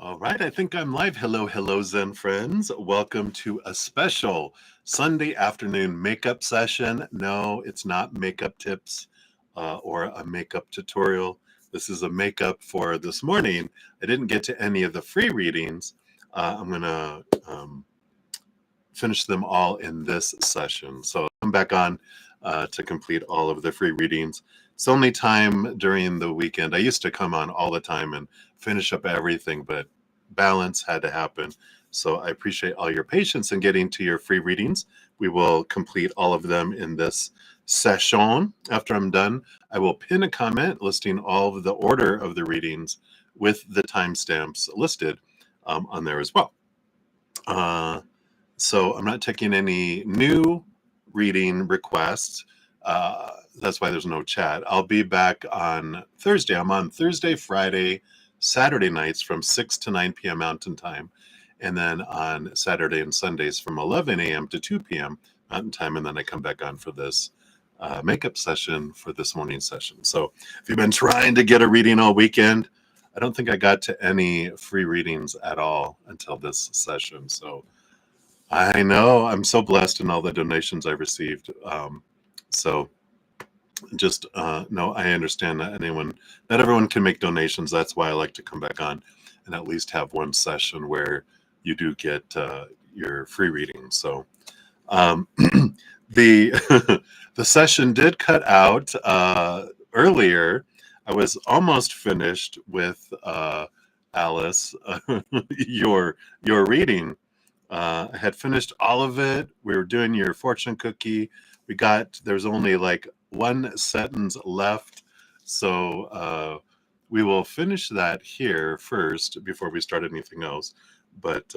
All right, I think I'm live. Hello, Zen Friends. Welcome to a special Sunday afternoon makeup session. No, it's not makeup tips or a makeup tutorial. This is a makeup for this morning. I didn't get to any of the free readings. I'm going to finish them all in this session. So come back on to complete all of the free readings. It's only time during the weekend. I used to come on all the time and finish up everything, but balance had to happen. So I appreciate all your patience in getting to your free readings. We will complete all of them in this session. After I'm done, I will pin a comment listing all of the order of the readings with the timestamps listed on there as well. So I'm not taking any new reading requests. That's why there's no chat. I'll be back on Thursday. I'm on Thursday, Friday, Saturday nights from 6 to 9 p.m. Mountain Time. And then on Saturday and Sundays from 11 a.m. to 2 p.m. Mountain Time. And then I come back on for this makeup session for this morning session. So if you've been trying to get a reading all weekend, I don't think I got to any free readings at all until this session. So I know I'm so blessed in all the donations I received. So just no, I understand that not everyone can make donations. That's why I like to come back on and at least have one session where you do get your free reading. So the the session did cut out earlier. I was almost finished with Alice, your reading. I had finished all of it. We were doing your fortune cookie. There's only like one sentence left. So we will finish that here first before we start anything else. But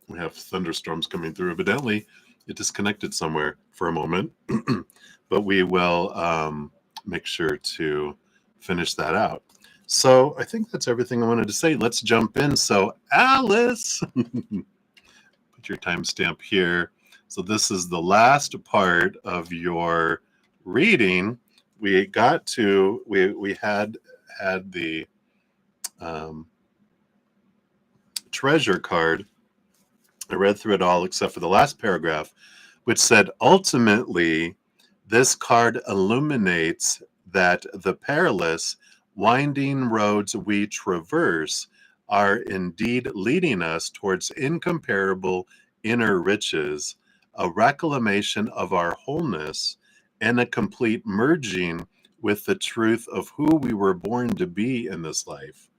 we have thunderstorms coming through. Evidently, it disconnected somewhere for a moment. But we will make sure to finish that out. So I think that's everything I wanted to say. Let's jump in. So Alice, put your timestamp here. So this is the last part of your reading. We got to, we had the treasure card. I read through it all except for the last paragraph, which said, ultimately, this card illuminates that the perilous winding roads we traverse are indeed leading us towards incomparable inner riches, a reclamation of our wholeness, and a complete merging with the truth of who we were born to be in this life.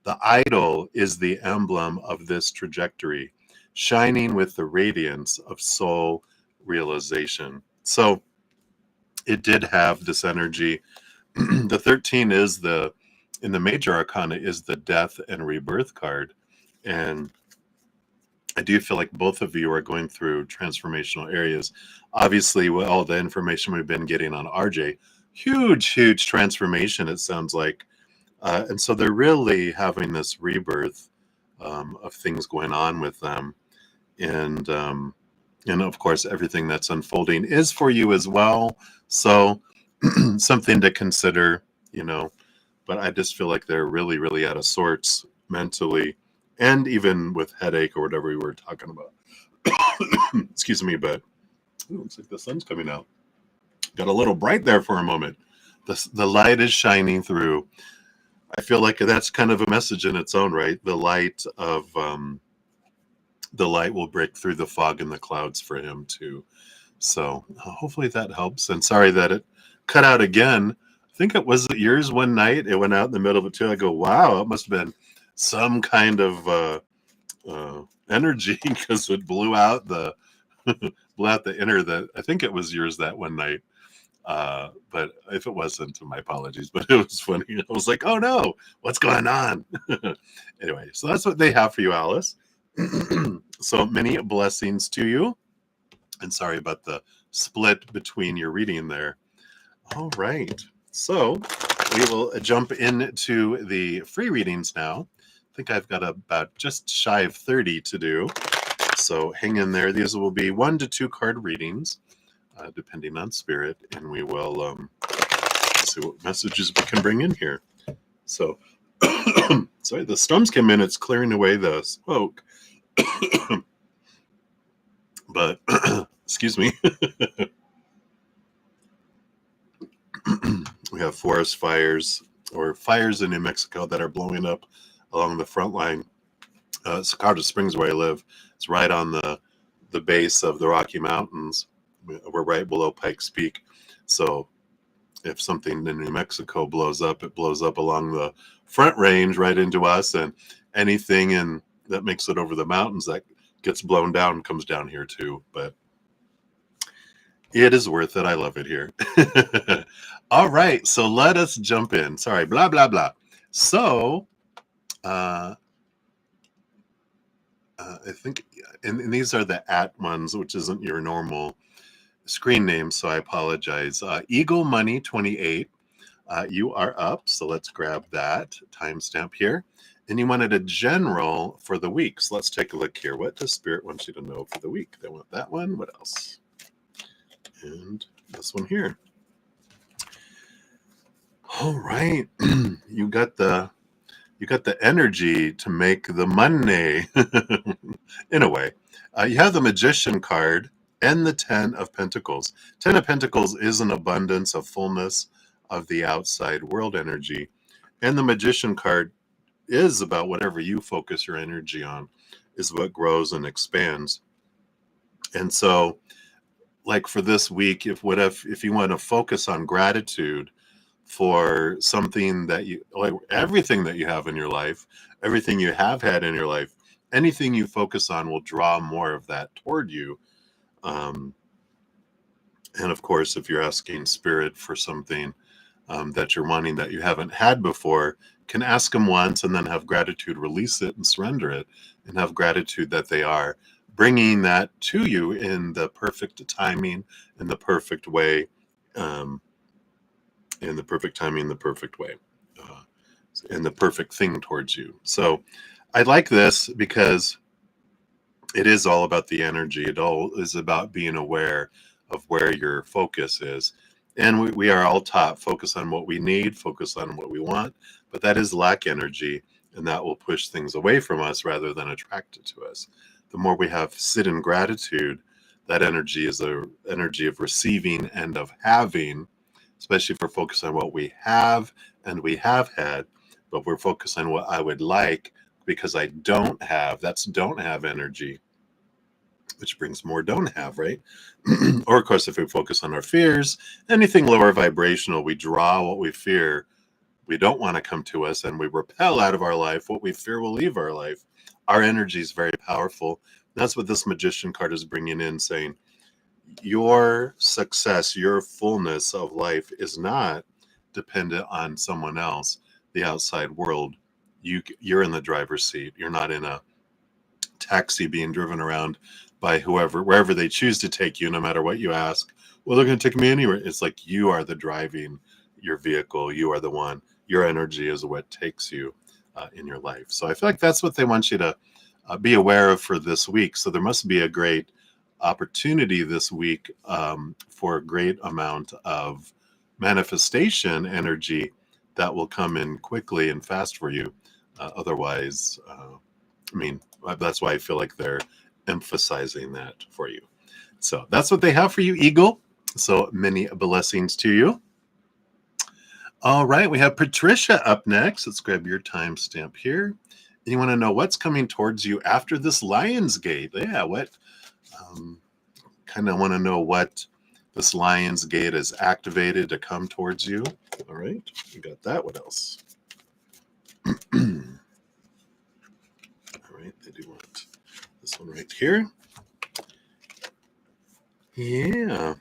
The idol is the emblem of this trajectory, shining with the radiance of soul realization. So it did have this energy. The 13 is in the major arcana is the death and rebirth card. And I do feel like both of you are going through transformational areas. Obviously, with all the information we've been getting on RJ, huge transformation, it sounds like. And so they're really having this rebirth of things going on with them. And of course, everything that's unfolding is for you as well. So something to consider, but I just feel like they're really out of sorts mentally and even with headache or whatever we were talking about. Excuse me, but it looks like the sun's coming out. Got a little bright there for a moment. The light is shining through. I feel like that's kind of a message in its own right. The light will break through the fog and the clouds for him too. So hopefully that helps. And sorry that it cut out again. I think it was yours one night. It went out in the middle of it too. I go, wow, it must have been some kind of energy because it blew out the inner. That I think it was yours that one night. But if it wasn't, my apologies. But it was funny. I was like, oh no, what's going on? Anyway, so that's what they have for you, Alice. So many blessings to you. And sorry about the split between your reading there. All right. So we will jump into the free readings now. I think I've got about just shy of 30 to do. So hang in there. These will be 1 to 2 card readings, depending on spirit. And we will see what messages we can bring in here. So Sorry, the storms came in. It's clearing away the smoke. But, excuse me. We have forest fires or fires in New Mexico that are blowing up along the front line. Colorado Springs, where I live, it's right on the base of the Rocky Mountains. We're right below Pikes Peak. So if something in New Mexico blows up, it blows up along the front range right into us, and anything that makes it over the mountains that gets blown down comes down here too. But it is worth it. I love it here. All right, so let us jump in. Sorry, blah, blah, blah. So I think, and these are the @ ones, which isn't your normal screen name, so I apologize. Eagle Money 28, you are up, so let's grab that timestamp here. And you wanted a general for the week, so let's take a look here. What does Spirit want you to know for the week? They want that one. What else? And this one here. All right, you got the energy to make the money. In a way, you have the Magician card and the 10 of Pentacles. 10 of Pentacles is an abundance of fullness of the outside world energy, and the Magician card is about whatever you focus your energy on is what grows and expands. And so, like for this week, if you want to focus on gratitude for something that you like, everything that you have in your life, everything you have had in your life, anything you focus on will draw more of that toward you. And of course, if you're asking Spirit for something that you're wanting that you haven't had before, can ask them once and then have gratitude, release it and surrender it, and have gratitude that they are bringing that to you in the perfect timing, in the perfect way, in the perfect timing, the perfect way, and the perfect thing towards you. So I like this because it is all about the energy. It all is about being aware of where your focus is. And we are all taught focus on what we need, focus on what we want, but that is lack energy, and that will push things away from us rather than attract it to us. The more we have sit in gratitude, that energy is the energy of receiving and of having, especially if we're focused on what we have and we have had, but we're focused on what I would like because I don't have. That's don't have energy, which brings more don't have, right? Or, of course, if we focus on our fears, anything lower vibrational, we draw what we fear. We don't want to come to us, and we repel out of our life what we fear will leave our life. Our energy is very powerful. That's what this Magician card is bringing in, saying your success, your fullness of life is not dependent on someone else, the outside world. You're in the driver's seat. You're not in a taxi being driven around by wherever they choose to take you, no matter what you ask. Well, they're going to take me anywhere. It's like you are the driving your vehicle. You are the one. Your energy is what takes you in your life. So I feel like that's what they want you to be aware of for this week. So there must be a great opportunity this week for a great amount of manifestation energy that will come in quickly and fast for you. Otherwise, I mean, that's why I feel like they're emphasizing that for you. So that's what they have for you, Eagle. So many blessings to you. All right, we have Patricia up next. Let's grab your timestamp here. And you want to know what's coming towards you after this Lion's Gate. Yeah, what? Kind of want to know what this Lion's Gate is activated to come towards you. All right, we got that. What else? All right, they do want this one right here. Yeah,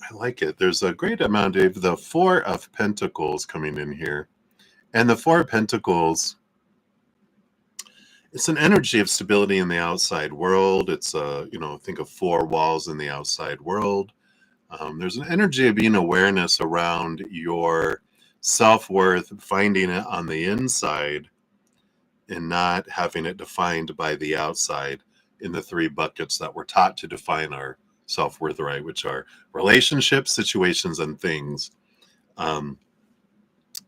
I like it. There's a great amount of the Four of Pentacles coming in here. And the Four of Pentacles, it's an energy of stability in the outside world. It's think of four walls in the outside world. There's an energy of being awareness around your self-worth, finding it on the inside and not having it defined by the outside in the three buckets that we're taught to define our self-worth, right? Which are relationships, situations, and things,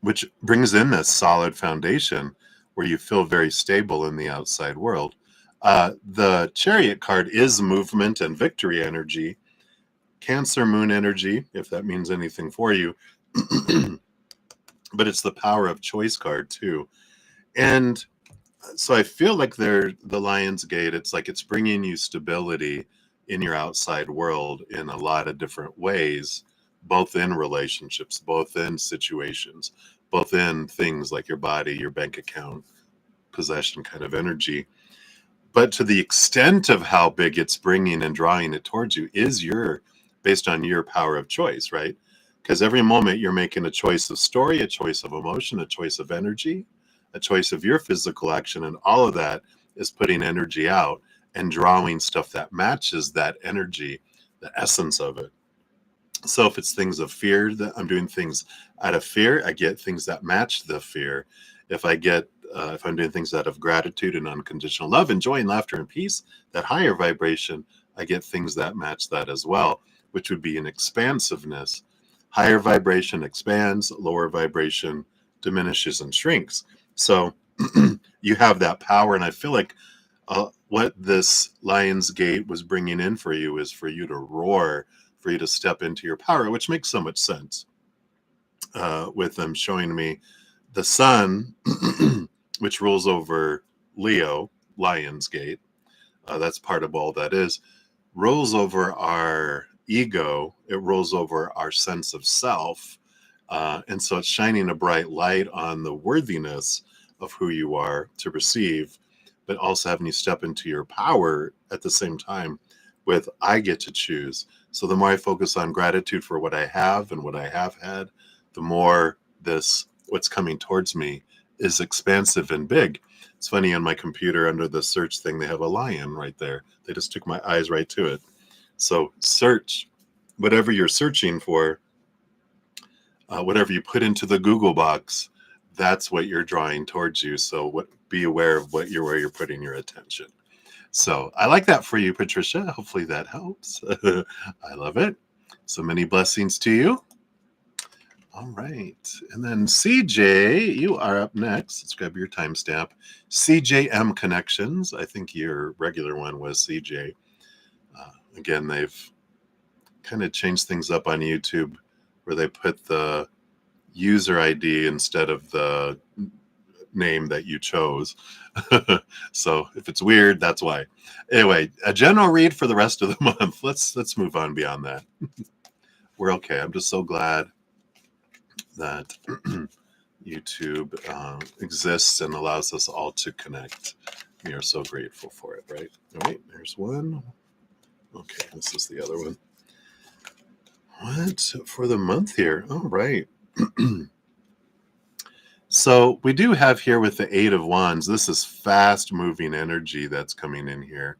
which brings in this solid foundation where you feel very stable in the outside world. The Chariot card is movement and victory energy, Cancer moon energy, if that means anything for you. But it's the power of choice card too. And so I feel like the Lion's Gate, it's like it's bringing you stability in your outside world in a lot of different ways, both in relationships, both in situations, both in things like your body, your bank account, possession kind of energy. But to the extent of how big it's bringing and drawing it towards you is based on your power of choice, right? Because every moment you're making a choice of story, a choice of emotion, a choice of energy, a choice of your physical action, and all of that is putting energy out and drawing stuff that matches that energy, the essence of it. So if it's things of fear, that I'm doing things out of fear, I get things that match the fear. If I'm doing things out of gratitude and unconditional love and joy and laughter and peace, that higher vibration, I get things that match that as well, which would be an expansiveness. Higher vibration expands, lower vibration diminishes and shrinks. So you have that power, and I feel like what this Lion's Gate was bringing in for you is for you to roar, for you to step into your power, which makes so much sense. With them showing me the sun, which rules over Leo, Lion's Gate, that's part of all that is, rules over our ego, it rules over our sense of self. And so it's shining a bright light on the worthiness of who you are to receive, but also having you step into your power at the same time with I get to choose. So the more I focus on gratitude for what I have and what I have had, the more what's coming towards me is expansive and big. It's funny, on my computer under the search thing, they have a lion right there. They just took my eyes right to it. So search whatever you're searching for, whatever you put into the Google box, that's what you're drawing towards you. So be aware of where you're putting your attention. So I like that for you, Patricia. Hopefully that helps. I love it. So many blessings to you. All right. And then CJ, you are up next. Let's grab your timestamp. CJM Connections. I think your regular one was CJ. Again, they've kind of changed things up on YouTube where they put the user ID instead of the name that you chose. So if it's weird, that's why. Anyway, a general read for the rest of the month. Let's move on beyond that. We're okay. I'm just so glad that YouTube exists and allows us all to connect. We are so grateful for it, right? All right, there's one. Okay, this is the other one. What for the month here? All right. So we do have here with the Eight of Wands, this is fast moving energy that's coming in here.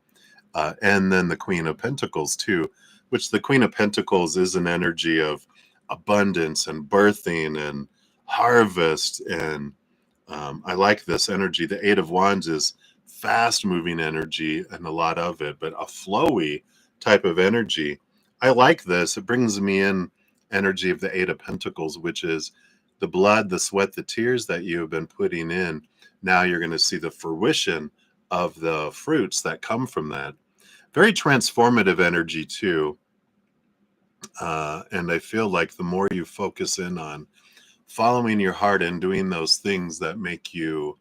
And then the Queen of Pentacles too, which the Queen of Pentacles is an energy of abundance and birthing and harvest. And I like this energy. The Eight of Wands is fast moving energy and a lot of it, but a flowy type of energy. I like this. It brings me in energy of the Eight of Pentacles, which is the blood, the sweat, the tears that you have been putting in. Now you're going to see the fruition of the fruits that come from that. Very transformative energy too. And I feel like the more you focus in on following your heart and doing those things that make you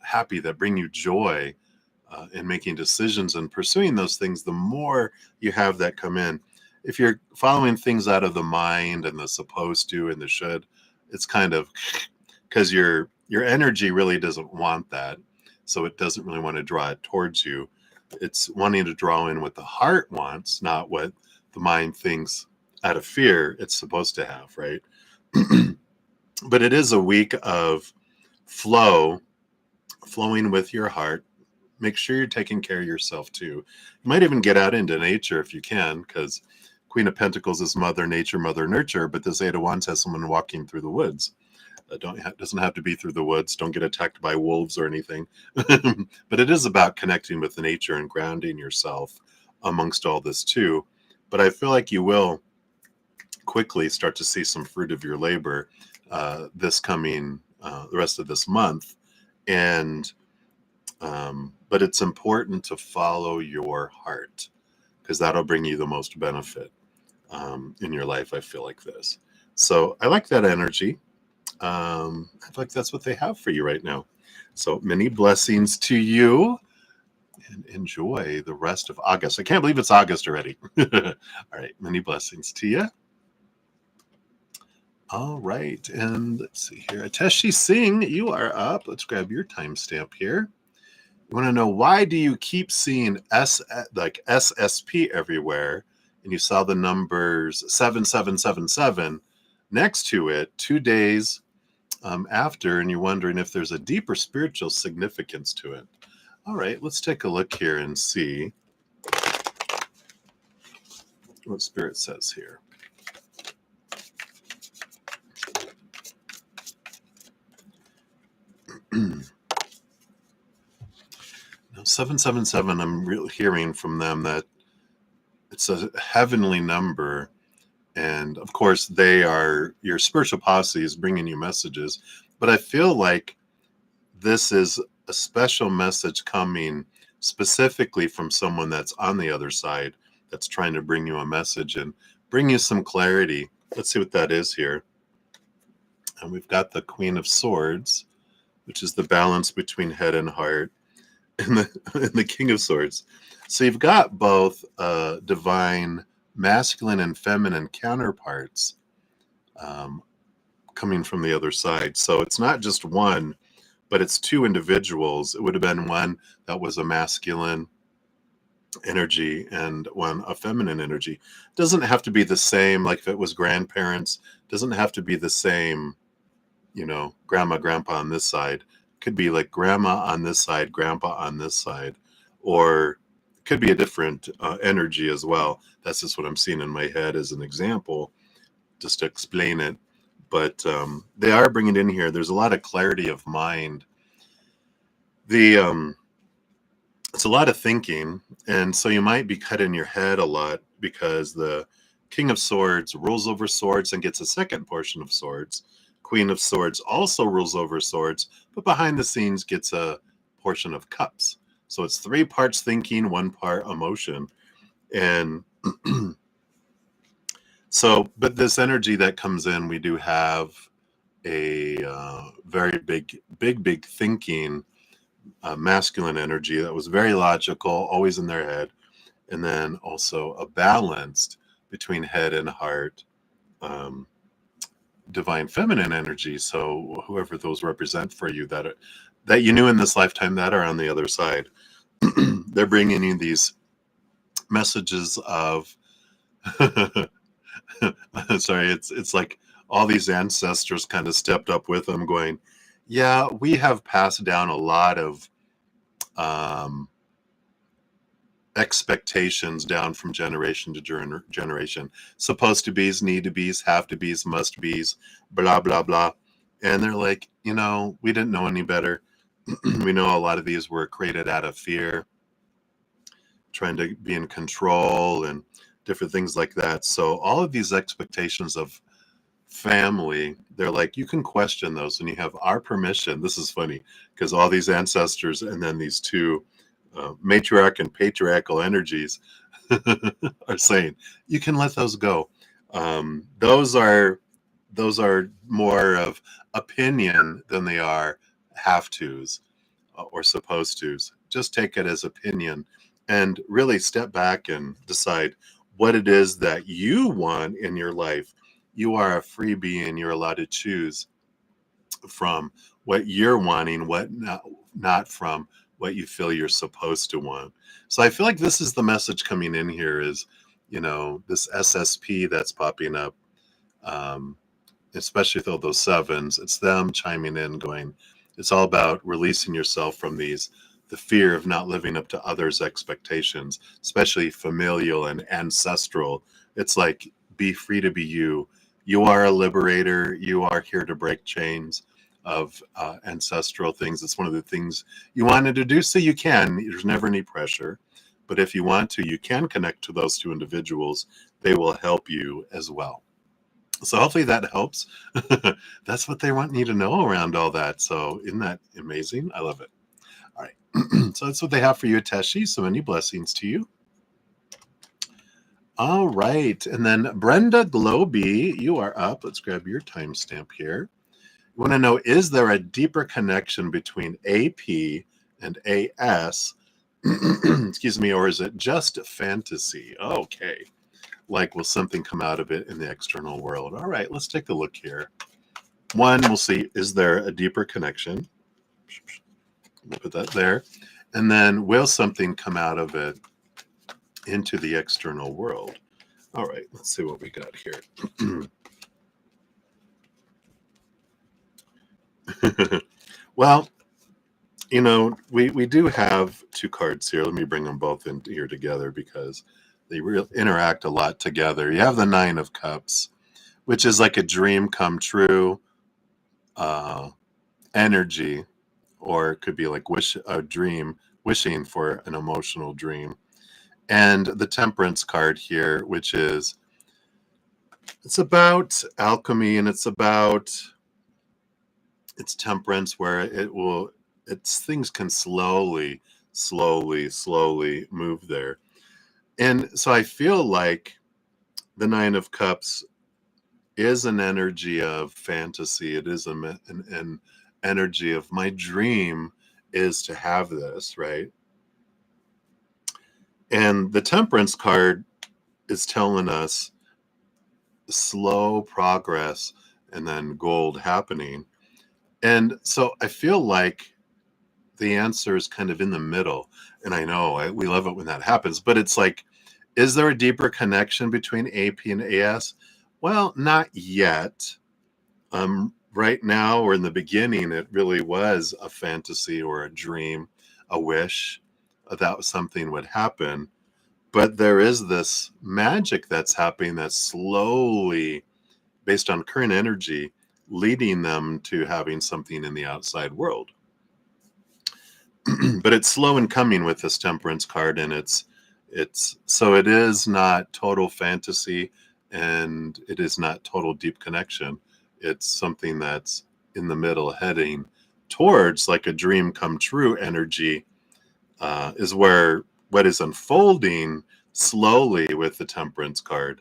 happy, that bring you joy, and making decisions and pursuing those things, the more you have that come in. If you're following things out of the mind and the supposed to and the should, it's kind of because your energy really doesn't want that. So it doesn't really want to draw it towards you. It's wanting to draw in what the heart wants, not what the mind thinks out of fear it's supposed to have, right? But it is a week of flowing with your heart. Make sure you're taking care of yourself too. You might even get out into nature if you can, because Queen of Pentacles is Mother Nature, Mother Nurture, but this Eight of Wands has someone walking through the woods. Doesn't have to be through the woods. Don't get attacked by wolves or anything. But it is about connecting with nature and grounding yourself amongst all this too. But I feel like you will quickly start to see some fruit of your labor this coming the rest of this month. And but it's important to follow your heart, because that'll bring you the most benefit in your life. I feel like this. So I like that energy. I feel like that's what they have for you right now. So many blessings to you, and enjoy the rest of August. I can't believe it's August already. All right. Many blessings to you. All right. And let's see here. Ateshi Singh, you are up. Let's grab your timestamp here. You want to know, why do you keep seeing like SSP everywhere, and you saw the numbers 7777 next to it 2 days after, and you're wondering if there's a deeper spiritual significance to it? All right, let's take a look here and see what Spirit says here. Now, 777, I'm really hearing from them that it's a heavenly number. And of course, they are your spiritual posse is bringing you messages. But I feel like this is a special message coming specifically from someone that's on the other side, that's trying to bring you a message and bring you some clarity. Let's see what that is here. And we've got the Queen of Swords, which is the balance between head and heart, and the King of Swords. So you've got both divine masculine and feminine counterparts coming from the other side. So it's not just one, but it's two individuals. It would have been one that was a masculine energy and one a feminine energy. It doesn't have to be the same. Like if it was grandparents, it doesn't have to be the same, grandma, grandpa on this side. It could be like grandma on this side, grandpa on this side, or it could be a different energy as well. That's just what I'm seeing in my head as an example, just to explain it. But they are bringing it in here. There's a lot of clarity of mind. It's a lot of thinking, and so you might be cut in your head a lot, because the King of Swords rules over swords and gets a second portion of swords. Queen of Swords also rules over swords, but behind the scenes gets a portion of cups. So it's 3 parts thinking, 1 part emotion. And so, but this energy that comes in, we do have a very big thinking masculine energy that was very logical, always in their head, and then also a balanced between head and heart, divine feminine energy. So whoever those represent for you that you knew in this lifetime that are on the other side, they're bringing you these messages of sorry, it's like all these ancestors kind of stepped up with them, going, yeah, we have passed down a lot of expectations down from generation to generation. Supposed to be's, need to be's, have to be's, must be's, blah blah blah. And they're like, we didn't know any better. We know a lot of these were created out of fear, trying to be in control and different things like that. So all of these expectations of family, they're like, you can question those, and you have our permission. This is funny, because all these ancestors and then these two matriarch and patriarchal energies are saying you can let those go. Those are more of opinion than they are have tos or supposed tos. Just take it as opinion, and really step back and decide what it is that you want in your life. You are a free being. You're allowed to choose from what you're wanting, what not from what you feel you're supposed to want. So I feel like this is the message coming in here is, this SSP that's popping up, especially with all those sevens. It's them chiming in, going, it's all about releasing yourself from the fear of not living up to others' expectations, especially familial and ancestral. It's like, be free to be you. You are a liberator. You are here to break chains of ancestral things. It's one of the things you wanted to do, so you can. There's never any pressure. But if you want to, you can connect to those two individuals. They will help you as well. So hopefully that helps. That's what they want you to know around all that. So isn't that amazing? I love it. All right. So that's what they have for you, Teshi. So many blessings to you. All right. And then Brenda Globy, you are up. Let's grab your timestamp here. You want to know, is there a deeper connection between AP and AS? Excuse me, or is it just fantasy? Okay. Like, will something come out of it in the external world? All right, let's take a look here. One, we'll see, is there a deeper connection? We'll put that there. And then, will something come out of it into the external world? All right, let's see what we got here. Well, we do have two cards here. Let me bring them both in here together because they interact a lot together. You have the Nine of Cups, which is like a dream come true energy, or it could be like a dream, wishing for an emotional dream. And the Temperance card here, which is, it's about alchemy, and it's temperance, where it's things can slowly move there. And so I feel like the Nine of Cups is an energy of fantasy. It is an energy of my dream is to have this, right? And the Temperance card is telling us slow progress and then gold happening. And so I feel like the answer is kind of in the middle. And I know we love it when that happens, but it's like, is there a deeper connection between AP and AS? Well, not yet. Right now, or in the beginning, it really was a fantasy or a dream, a wish that something would happen. But there is this magic that's happening that's slowly, based on current energy, leading them to having something in the outside world. But it's slow in coming with this Temperance card, and it's so it is not total fantasy, and it is not total deep connection. It's something that's in the middle, heading towards like a dream come true energy, is where what is unfolding slowly with the Temperance card.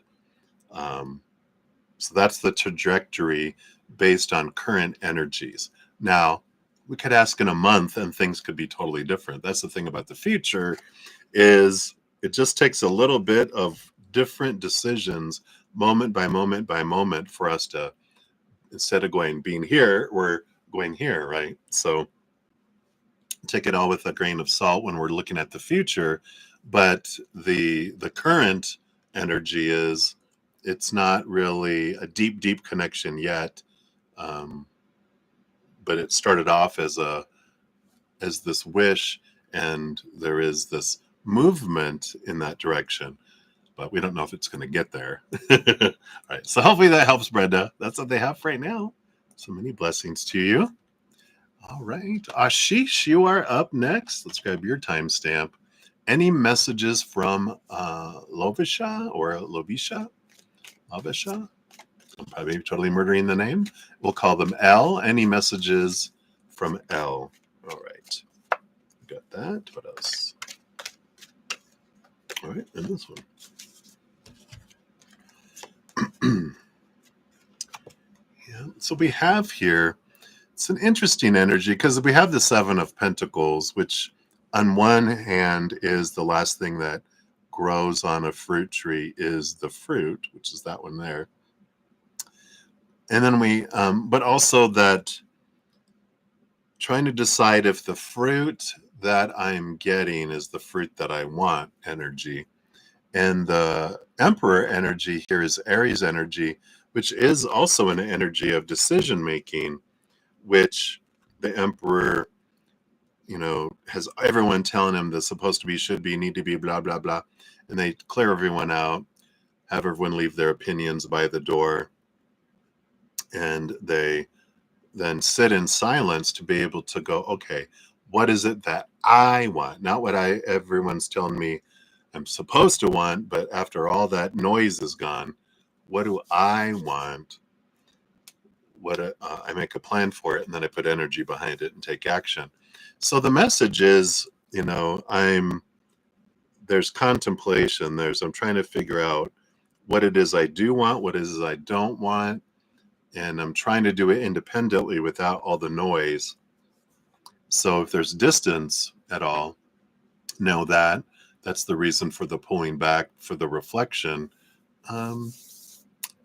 So that's the trajectory based on current energies. Now, we could ask in a month and things could be totally different. That's the thing about the future, is it just takes a little bit of different decisions, moment by moment by moment, for us to, instead of being here, we're going here, right? So take it all with a grain of salt when we're looking at the future. But the current energy is, it's not really a deep connection yet. But it started off as this wish, and there is this movement in that direction, but we don't know if it's going to get there. All right, so hopefully that helps, Brenda. That's what they have right now. So many blessings to you. All right, Ashish, you are up next. Let's grab your timestamp. Any messages from Lovisha or Lovisha? Lovisha? I'm probably totally murdering the name. We'll call them L. Any messages from L? All right. Got that. What else? All right, and this one. Yeah. So we have here, it's an interesting energy because we have the Seven of Pentacles, which on one hand is the last thing that grows on a fruit tree is the fruit, which is that one there. And then but also that trying to decide if the fruit that I'm getting is the fruit that I want energy. And the Emperor energy here is Aries energy, which is also an energy of decision making, which the Emperor, has everyone telling him this supposed to be, should be, need to be, blah, blah, blah. And they clear everyone out, have everyone leave their opinions by the door. And they then sit in silence to be able to go, okay, what is it that I want? Not what everyone's telling me I'm supposed to want, but after all that noise is gone, what do I want? I make a plan for it, and then I put energy behind it and take action. So the message is, there's contemplation. I'm trying to figure out what it is I do want, what it is I don't want, and I'm trying to do it independently without all the noise. So if there's distance at all, know that that's the reason for the pulling back, for the reflection. And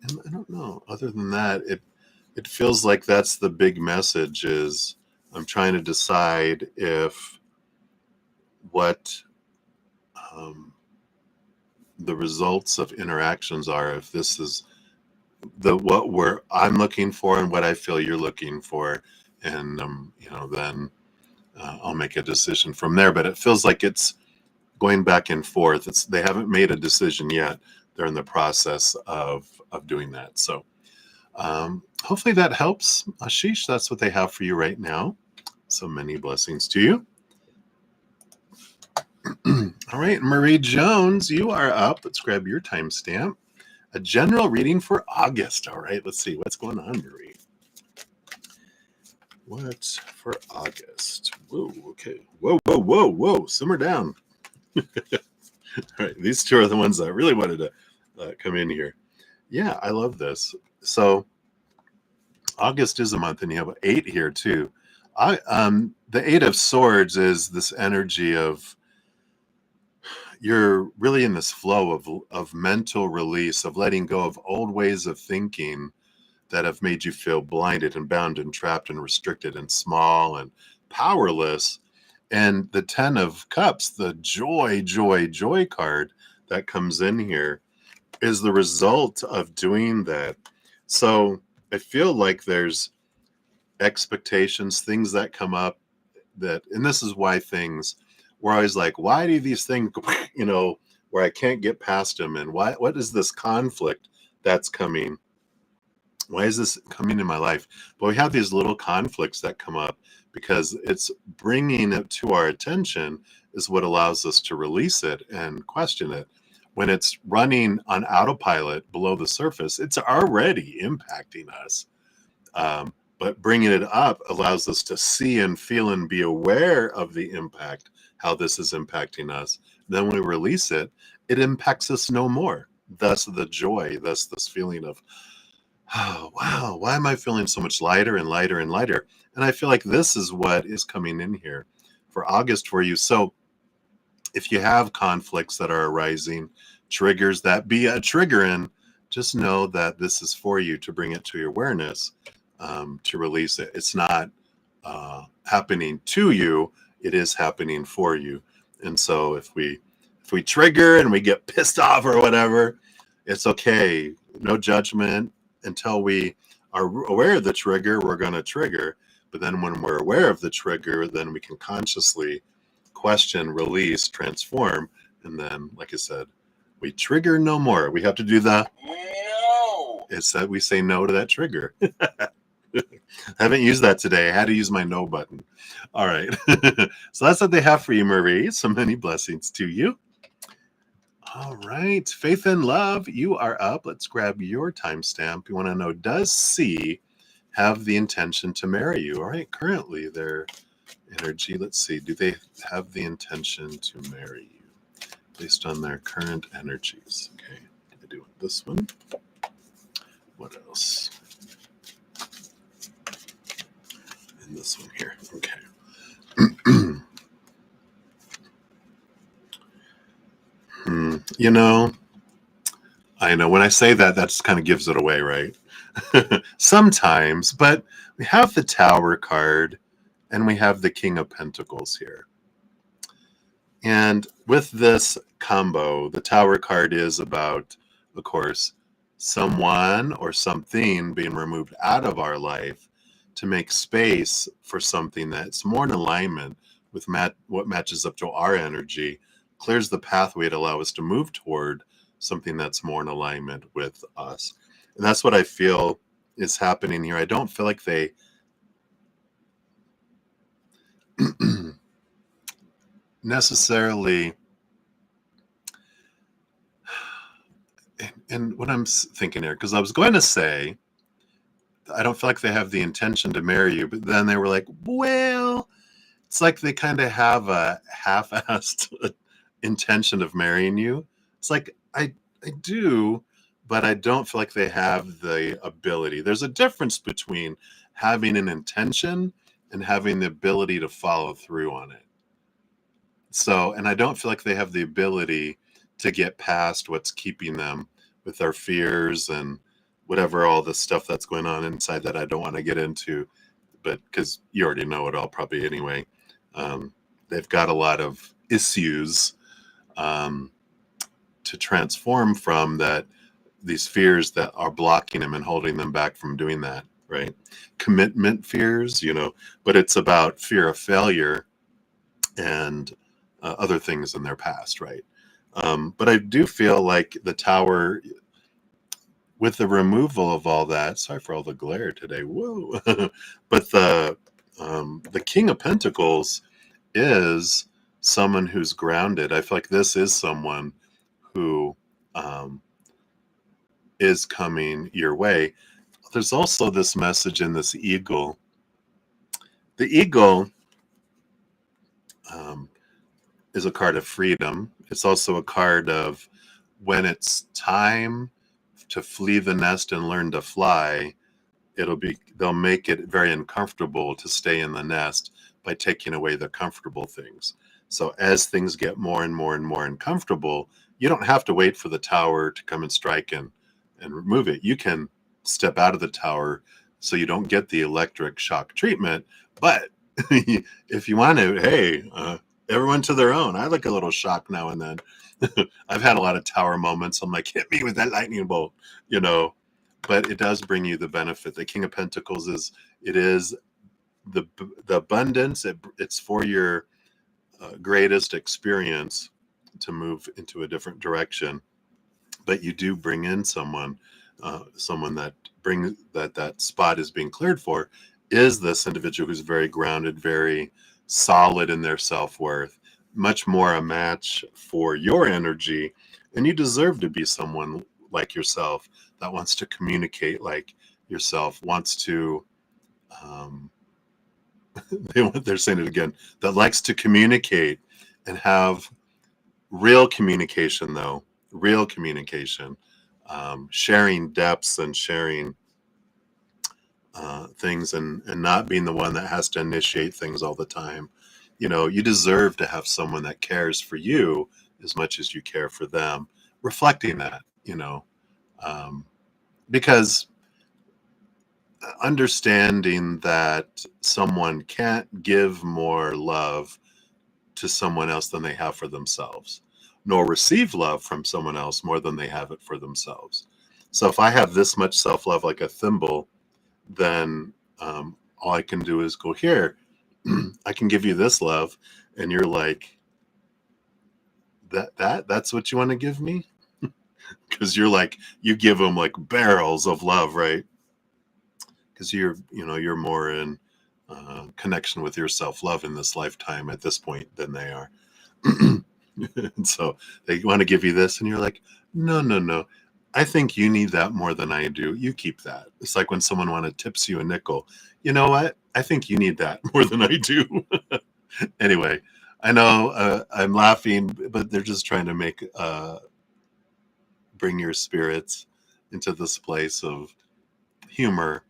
I don't know. Other than that, it feels like that's the big message. Is I'm trying to decide if what the results of interactions are, if this is what I'm looking for and what I feel you're looking for, and then I'll make a decision from there. But it feels like it's going back and forth. They haven't made a decision yet. They're in the process of doing that. So hopefully that helps, Ashish. That's what they have for you right now. So many blessings to you. All right, Marie Jones, you are up. Let's grab your timestamp. A general reading for August. All right, let's see what's going on, Marie. What's for August? Whoa, okay. Whoa. Simmer down. All right, these two are the ones I really wanted to come in here. Yeah, I love this. So August is a month, and you have 8 here too. The 8 of Swords is this energy of you're really in this flow of mental release, of letting go of old ways of thinking that have made you feel blinded and bound and trapped and restricted and small and powerless. And the 10 of Cups, the joy card that comes in here, is the result of doing that. So I feel like there's expectations, things that come up and this is why we're always like, why do these things, where I can't get past them? And what is this conflict that's coming? Why is this coming in my life? But we have these little conflicts that come up because it's bringing it to our attention is what allows us to release it and question it. When it's running on autopilot below the surface, it's already impacting us. But bringing it up allows us to see and feel and be aware of the impact, how this is impacting us. Then when we release it, it impacts us no more. Thus the joy, thus this feeling of, oh, wow, why am I feeling so much lighter and lighter and lighter? And I feel like this is what is coming in here for August for you. So if you have conflicts that are arising, triggers that be a trigger in, just know that this is for you to bring it to your awareness, to release it. It's not happening to you, it is happening for you. And so if we trigger and we get pissed off or whatever, it's okay. No judgment. Until we are aware of the trigger, we're going to trigger. But then when we're aware of the trigger, then we can consciously question, release, transform. And then, like I said, we trigger no more. We have to do the no. It's that we say no to that trigger. I haven't used that today. I had to use my no button. All right. So that's what they have for you, Marie. So many blessings to you. All right. Faith and Love, you are up. Let's grab your timestamp. You want to know, does C have the intention to marry you? All right. Currently, their energy, let's see. Do they have the intention to marry you based on their current energies? Okay. I do this one. What else? And this one here. Okay. I know when I say that, just kind of gives it away, right? Sometimes, but we have the Tower card and we have the King of Pentacles here. And with this combo, the Tower card is about, of course, someone or something being removed out of our life to make space for something that's more in alignment with what matches up to our energy, clears the pathway to allow us to move toward something that's more in alignment with us. And that's what I feel is happening here. I don't feel like they necessarily, and what I'm thinking here, because I was going to say, I don't feel like they have the intention to marry you, but then they were like, well, it's like they kind of have a half-assed intention of marrying you. It's like, I do, but I don't feel like they have the ability. There's a difference between having an intention and having the ability to follow through on it. So, and I don't feel like they have the ability to get past what's keeping them with their fears and whatever, all the stuff that's going on inside that I don't want to get into, but because you already know it all probably anyway. They've got a lot of issues um, to transform from that, these fears that are blocking them and holding them back from doing that, right? Commitment fears, but it's about fear of failure and other things in their past, right? But I do feel like the tower, with the removal of all that, sorry for all the glare today, whoa, but the King of Pentacles is someone who's grounded. I feel like this is someone who is coming your way. There's also this message in this eagle. The eagle is a card of freedom. It's also a card of when it's time to flee the nest and learn to fly, they'll make it very uncomfortable to stay in the nest by taking away the comfortable things. So as things get more and more and more uncomfortable, you don't have to wait for the tower to come and strike and remove it. You can step out of the tower so you don't get the electric shock treatment. But if you want to, hey, everyone to their own. I like a little shock now and then. I've had a lot of tower moments. I'm like, hit me with that lightning bolt, but it does bring you the benefit. The King of Pentacles is the abundance. It's for your greatest experience to move into a different direction. But you do bring in someone that brings that spot is being cleared for, is this individual who's very grounded, very solid in their self-worth, much more a match for your energy. And you deserve to be someone like yourself that wants to communicate like yourself, wants to they're saying it again, that likes to communicate and have real communication, though real communication, sharing depths and sharing things, and not being the one that has to initiate things all the time. You deserve to have someone that cares for you as much as you care for them, reflecting that, because understanding that someone can't give more love to someone else than they have for themselves, nor receive love from someone else more than they have it for themselves. So if I have this much self-love like a thimble, then all I can do is go, here, I can give you this love. And you're like, that's what you want to give me? Because you're like, you give them like barrels of love, right? Because you're more in connection with your self-love in this lifetime at this point than they are. And so they want to give you this, and you're like, no, I think you need that more than I do. You keep that. It's like when someone tips you a nickel. You know what? I think you need that more than I do. Anyway, I know I'm laughing, but they're just trying to bring your spirits into this place of humor,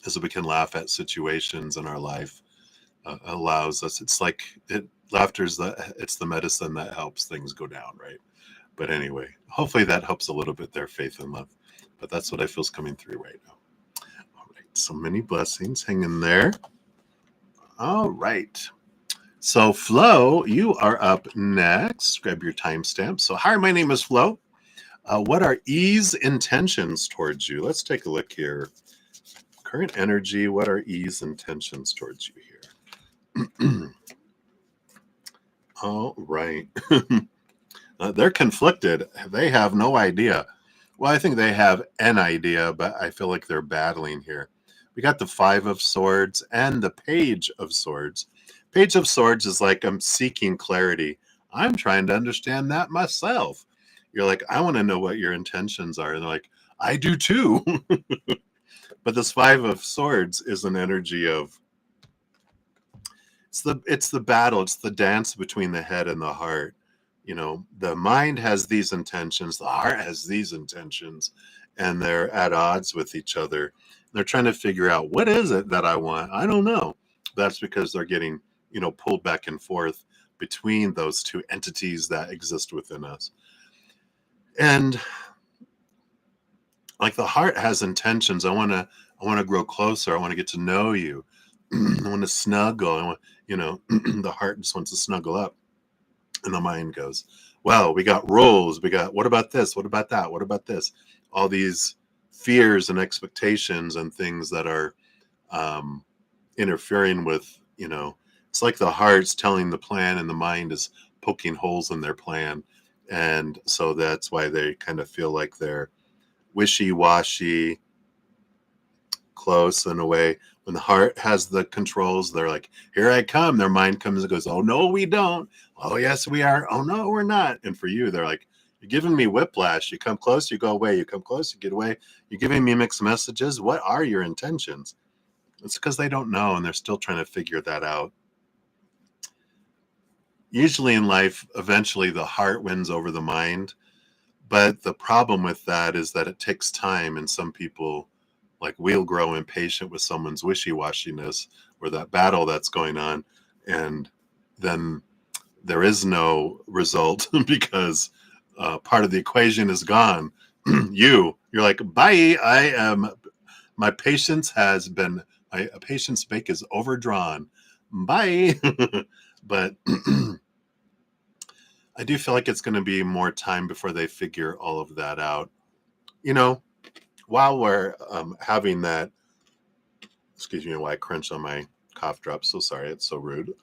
so we can laugh at situations in our life. Allows us. It's like laughter's it's the medicine that helps things go down, right? But anyway, hopefully that helps a little bit, their faith and love. But that's what I feel is coming through right now. All right, so many blessings. Hang in there. All right. So Flo, you are up next. Grab your timestamp. So hi, my name is Flo. What are E's intentions towards you? Let's take a look here. Current energy. What are E's intentions towards you here? All right. They're conflicted. They have no idea. Well, I think they have an idea, but I feel like they're battling here. We got the Five of Swords and the Page of Swords. Page of Swords is like, I'm seeking clarity. I'm trying to understand that myself. You're like, I want to know what your intentions are. And they're like, I do too. But this Five of Swords is an energy of, it's the battle, it's the dance between the head and the heart. The mind has these intentions, the heart has these intentions, and they're at odds with each other. They're trying to figure out, what is it that I want? I don't know. That's because they're getting, pulled back and forth between those two entities that exist within us. And like the heart has intentions. I want to grow closer. I want to get to know you. I want to snuggle. The heart just wants to snuggle up. And the mind goes, well, we got rules. What about this? What about that? What about this? All these fears and expectations and things that are interfering with, it's like the heart's telling the plan and the mind is poking holes in their plan. And so that's why they kind of feel like they're wishy-washy, close in a way. When the heart has the controls, they're like, here I come. Their mind comes and goes, oh, no, we don't. Oh, yes, we are. Oh, no, we're not. And for you, they're like, you're giving me whiplash. You come close, you go away. You come close, you get away. You're giving me mixed messages. What are your intentions? It's because they don't know, and they're still trying to figure that out. Usually in life, eventually the heart wins over the mind. But the problem with that is that it takes time, and some people, like, we'll grow impatient with someone's wishy-washiness or that battle that's going on, and then there is no result because part of the equation is gone. You're like, bye. My patience bank is overdrawn. Bye. But I do feel like it's going to be more time before they figure all of that out. While we're having that, excuse me, while I crunch on my cough drop. So sorry, it's so rude.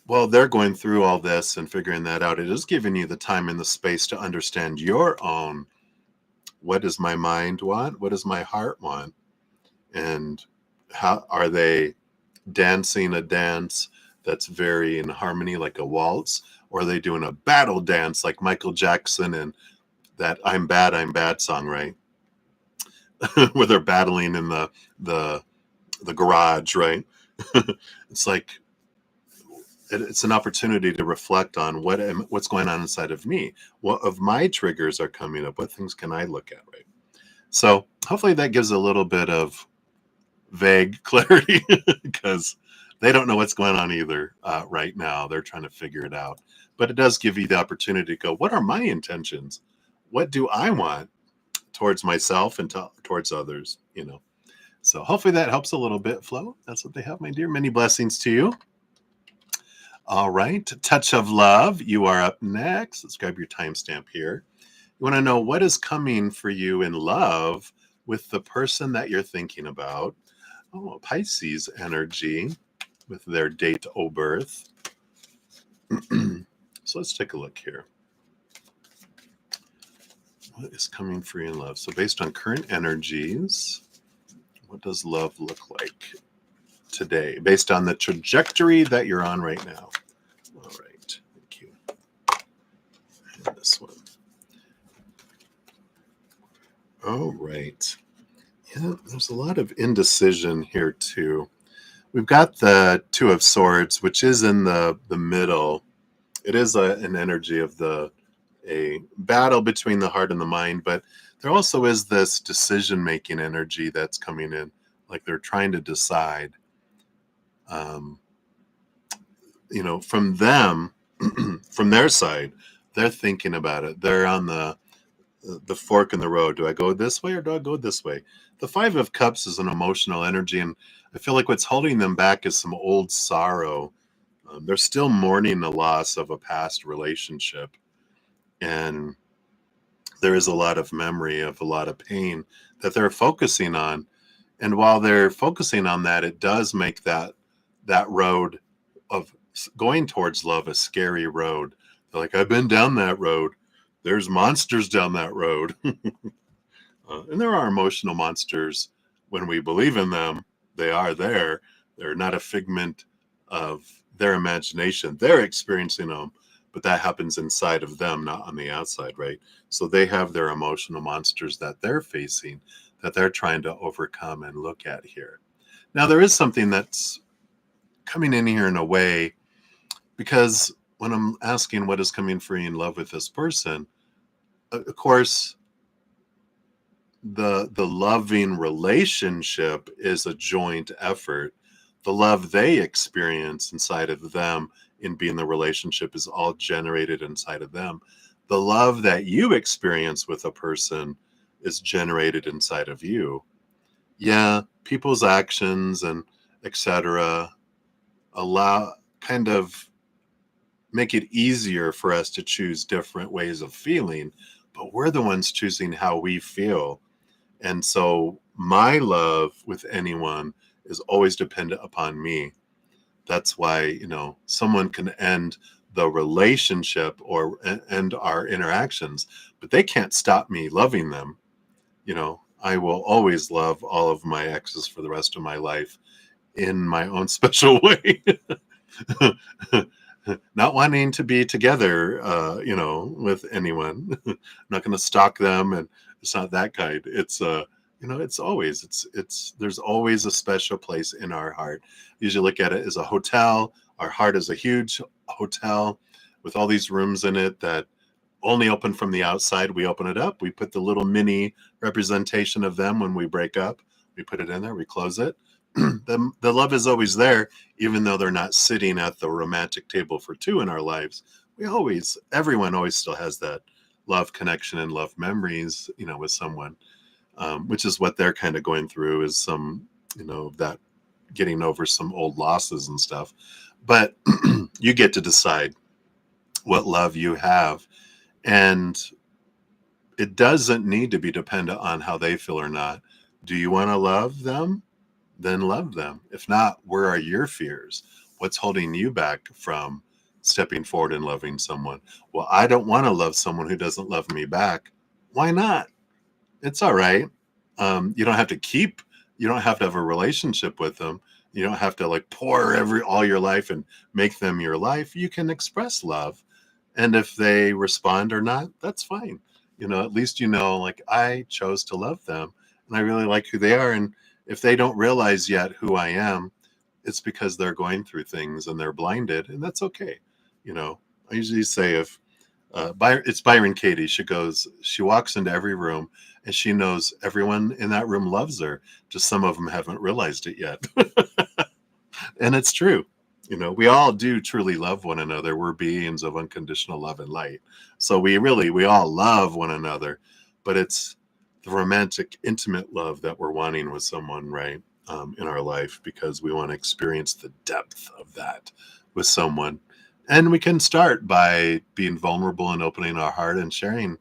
Well, they're going through all this and figuring that out. It is giving you the time and the space to understand your own. What does my mind want? What does my heart want? And how are they dancing a dance that's very in harmony, like a waltz? Or are they doing a battle dance like Michael Jackson and that I'm Bad song, right? Where they're battling in the garage, right? It's like, it's an opportunity to reflect on what's going on inside of me. What of my triggers are coming up? What things can I look at, right? So hopefully that gives a little bit of vague clarity because they don't know what's going on either right now. They're trying to figure it out. But it does give you the opportunity to go, what are my intentions? What do I want towards myself and towards others? So hopefully that helps a little bit, Flo. That's what they have, my dear. Many blessings to you. All right. Touch of Love, you are up next. Let's grab your timestamp here. You want to know what is coming for you in love with the person that you're thinking about. Oh, Pisces energy with their date of birth. So let's take a look here. What is coming for you in love? So based on current energies, what does love look like today? Based on the trajectory that you're on right now. All right. Thank you. And this one. All right. Yeah, there's a lot of indecision here too. We've got the Two of Swords, which is in the middle. It is an energy of a battle between the heart and the mind, but there also is this decision-making energy that's coming in, like they're trying to decide. From them, from their side, they're thinking about it. They're on the fork in the road. Do I go this way or do I go this way? The Five of Cups is an emotional energy, and I feel like what's holding them back is some old sorrow. They're still mourning the loss of a past relationship, and there is a lot of memory of a lot of pain that they're focusing on. And while they're focusing on that, it does make that road of going towards love a scary road. They're like, I've been down that road. There's monsters down that road. And there are emotional monsters when we believe in them. They are there. They're not a figment of their imagination. They're experiencing them, but that happens inside of them, not on the outside, right? So they have their emotional monsters that they're facing, that they're trying to overcome and look at here. Now, there is something that's coming in here in a way, because when I'm asking what is coming for you in love with this person, of course, the loving relationship is a joint effort. The love they experience inside of them in being the relationship is all generated inside of them. The love that you experience with a person is generated inside of you. Yeah, people's actions and etc. allow kind of make it easier for us to choose different ways of feeling, but we're the ones choosing how we feel. And so my love with anyone is always dependent upon me. That's why, someone can end the relationship or end our interactions, but they can't stop me loving them. I will always love all of my exes for the rest of my life in my own special way. Not wanting to be together, with anyone. I'm not going to stalk them, and it's not that kind. It's there's always a special place in our heart. Usually look at it as a hotel. Our heart is a huge hotel with all these rooms in it that only open from the outside. We open it up. We put the little mini representation of them when we break up. We put it in there. We close it. The love is always there, even though they're not sitting at the romantic table for two in our lives. Everyone always still has that love connection and love memories, with someone, which is what they're kind of going through, is some, that getting over some old losses and stuff. But you get to decide what love you have. And it doesn't need to be dependent on how they feel or not. Do you want to love them? Then love them. If not, where are your fears? What's holding you back from stepping forward and loving someone? Well, I don't want to love someone who doesn't love me back. Why not? It's all right. You don't have to have a relationship with them. You don't have to like pour all your life and make them your life. You can express love. And if they respond or not, that's fine. At least like, I chose to love them and I really like who they are. And if they don't realize yet who I am, it's because they're going through things and they're blinded, and that's okay. I usually say, if it's Byron Katie, she walks into every room and she knows everyone in that room loves her. Just some of them haven't realized it yet. And it's true. We all do truly love one another. We're beings of unconditional love and light. So we all love one another, but it's the romantic, intimate love that we're wanting with someone, right? In our life, because we want to experience the depth of that with someone. And we can start by being vulnerable and opening our heart and sharing.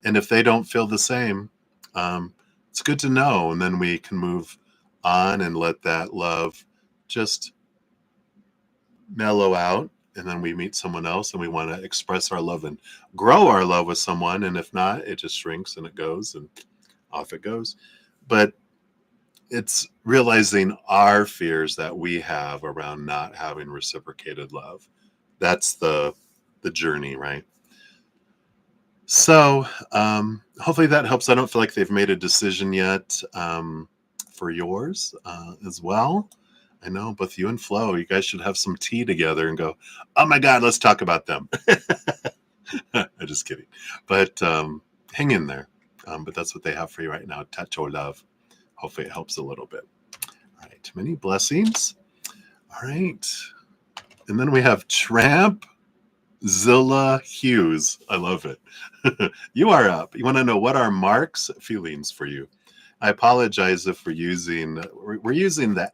And if they don't feel the same, it's good to know. And then we can move on and let that love just mellow out. And then we meet someone else and we want to express our love and grow our love with someone. And if not, it just shrinks and it goes and off it goes. But it's realizing our fears that we have around not having reciprocated love. That's the journey, right? So hopefully that helps. I don't feel like they've made a decision yet for yours as well. I know both you and Flo, you guys should have some tea together and go, oh my God, let's talk about them. I'm just kidding. But hang in there. But that's what they have for you right now. Tacho love. Hopefully it helps a little bit. All right. Many blessings. All right. And then we have Tramp Zilla Hughes. I love it. You are up. You want to know what are Mark's feelings for you? I apologize if we're using the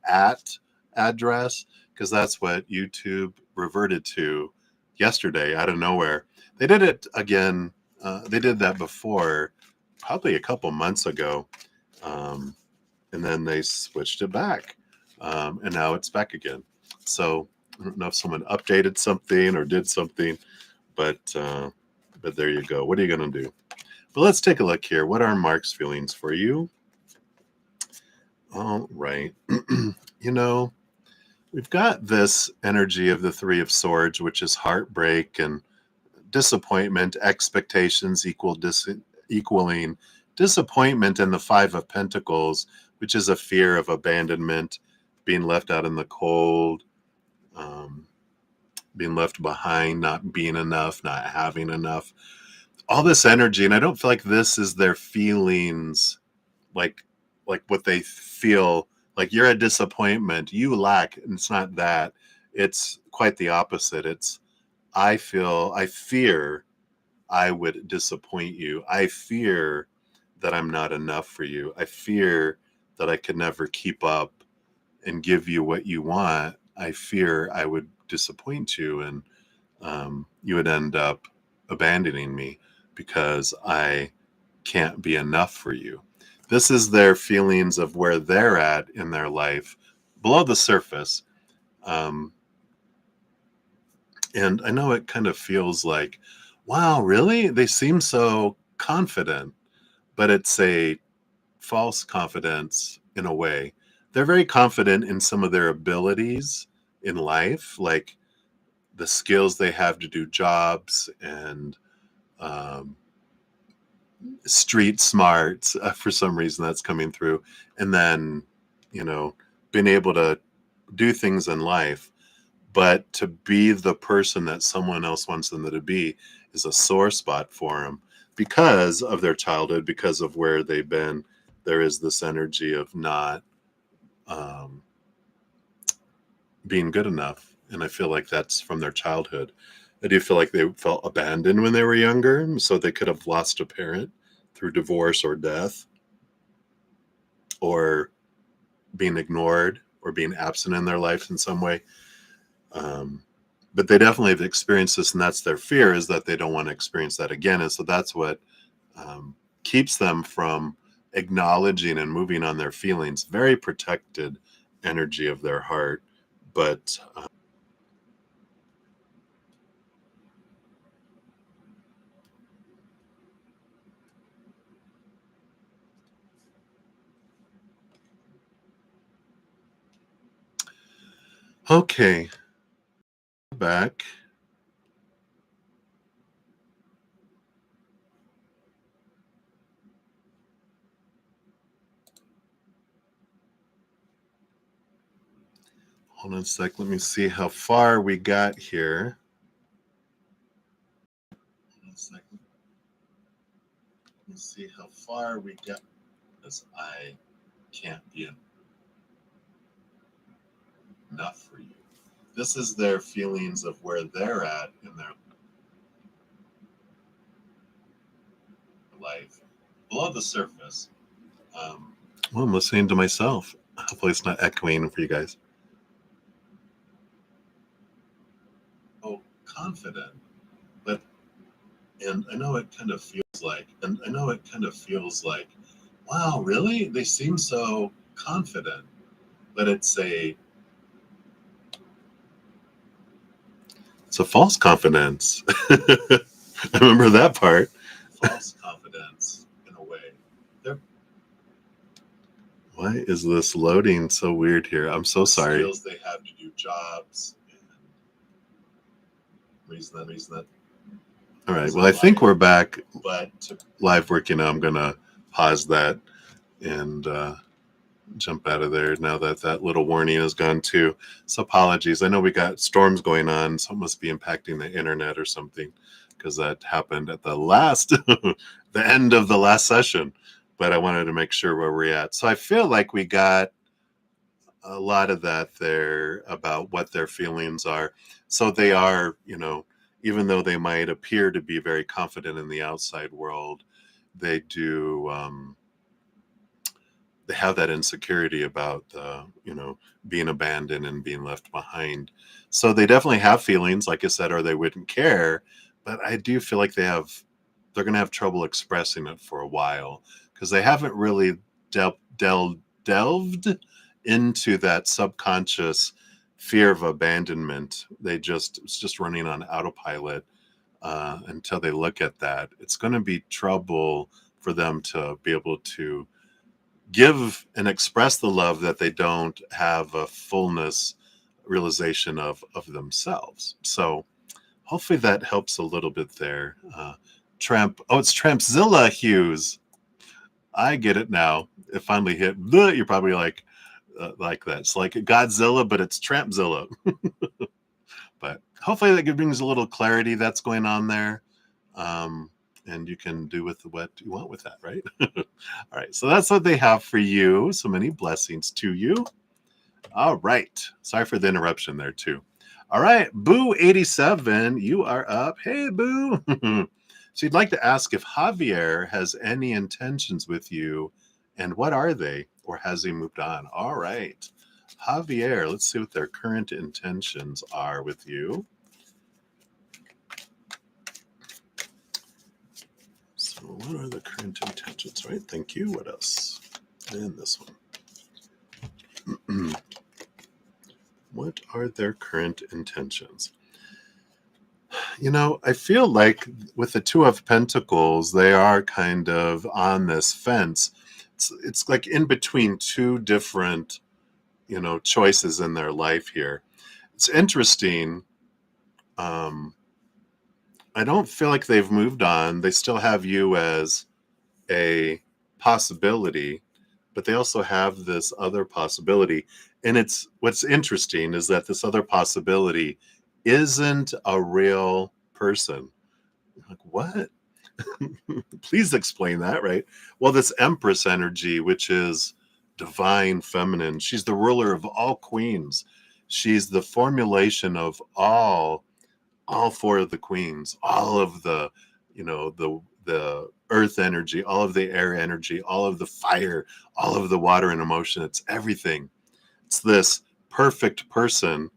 address, because that's what YouTube reverted to yesterday out of nowhere. They did it again. They did that before, probably a couple months ago. And then they switched it back. And now it's back again. So I don't know if someone updated something or did something, but there you go. What are you going to do? But let's take a look here. What are Mark's feelings for you? All right. we've got this energy of the Three of Swords, which is heartbreak and disappointment, expectations equaling disappointment, and the Five of Pentacles, which is a fear of abandonment, being left out in the cold, um, being left behind, not being enough, not having enough. All this energy, and I don't feel like this is their feelings, like what they feel. Like, you're a disappointment, you lack, and it's not that. It's quite the opposite. It's, I fear I would disappoint you. I fear that I'm not enough for you. I fear that I could never keep up and give you what you want. I fear I would disappoint you, and you would end up abandoning me because I can't be enough for you. This is their feelings of where they're at in their life below the surface. Um, and I know it kind of feels like, wow, really? They seem so confident, but it's a false confidence in a way. They're very confident in some of their abilities in life, like the skills they have to do jobs and um, street smarts. For some reason, that's coming through. And then, you know, being able to do things in life, but to be the person that someone else wants them to be is a sore spot for them because of their childhood, because of where they've been. There is this energy of not um, being good enough. And I feel like that's from their childhood. I do feel like they felt abandoned when they were younger, so they could have lost a parent through divorce or death, or being ignored or being absent in their life in some way. Um, but they definitely have experienced this, and that's their fear, is that they don't want to experience that again. And so that's what keeps them from acknowledging and moving on their feelings. Very protected energy of their heart. But okay, back. Hold on a sec. Let me see how far we got here. Hold on a second. Let me see how far we got. Because I can't be enough for you. This is their feelings of where they're at in their life below the surface. Well, I'm listening to myself. Hopefully, it's not echoing for you guys. Oh, confident, but and I know it kind of feels like, wow, really? They seem so confident, but it's a false confidence. I remember that part. False confidence in a way. They're, why is this loading so weird here? I'm so sorry. Skills they have to do jobs and reason that. All right. Well, I think we're back live working. I'm gonna pause that and jump out of there now that that little warning has gone too. So apologies. I know we got storms going on, so it must be impacting the internet or something, because that happened at the last, the end of the last session. But I wanted to make sure where we're at. So I feel like we got a lot of that there about what their feelings are. So they are, even though they might appear to be very confident in the outside world, they do. They have that insecurity about being abandoned and being left behind. So they definitely have feelings, like I said, or they wouldn't care. But I do feel like they're going to have trouble expressing it for a while, because they haven't really delved into that subconscious fear of abandonment. It's just running on autopilot until they look at that. It's going to be trouble for them to be able to give and express the love that they don't have a fullness realization of themselves. So hopefully that helps a little bit there. It's Trampzilla Hughes. I get it now. It finally hit. You're probably like that. It's like Godzilla, but it's Trampzilla. But hopefully that brings a little clarity that's going on there. And you can do with what you want with that, right? All right. So that's what they have for you. So many blessings to you. All right. Sorry for the interruption there, too. All right. Boo87, you are up. Hey, Boo. So you'd like to ask if Javier has any intentions with you, and what are they, or has he moved on? All right. Javier, let's see what their current intentions are with you. So what are the current intentions, right? Thank you. What else? And this one. What are their current intentions? You know, I feel like with the Two of Pentacles, they are kind of on this fence. It's like in between two different, choices in their life here. It's interesting. I don't feel like they've moved on. They still have you as a possibility, but they also have this other possibility. And what's interesting is that this other possibility isn't a real person. Like, what? Please explain that, right? Well, this Empress energy, which is divine feminine, she's the ruler of all queens. She's the formulation of all four of the queens, all of the, the earth energy, all of the air energy, all of the fire, all of the water and emotion. It's everything. It's this perfect person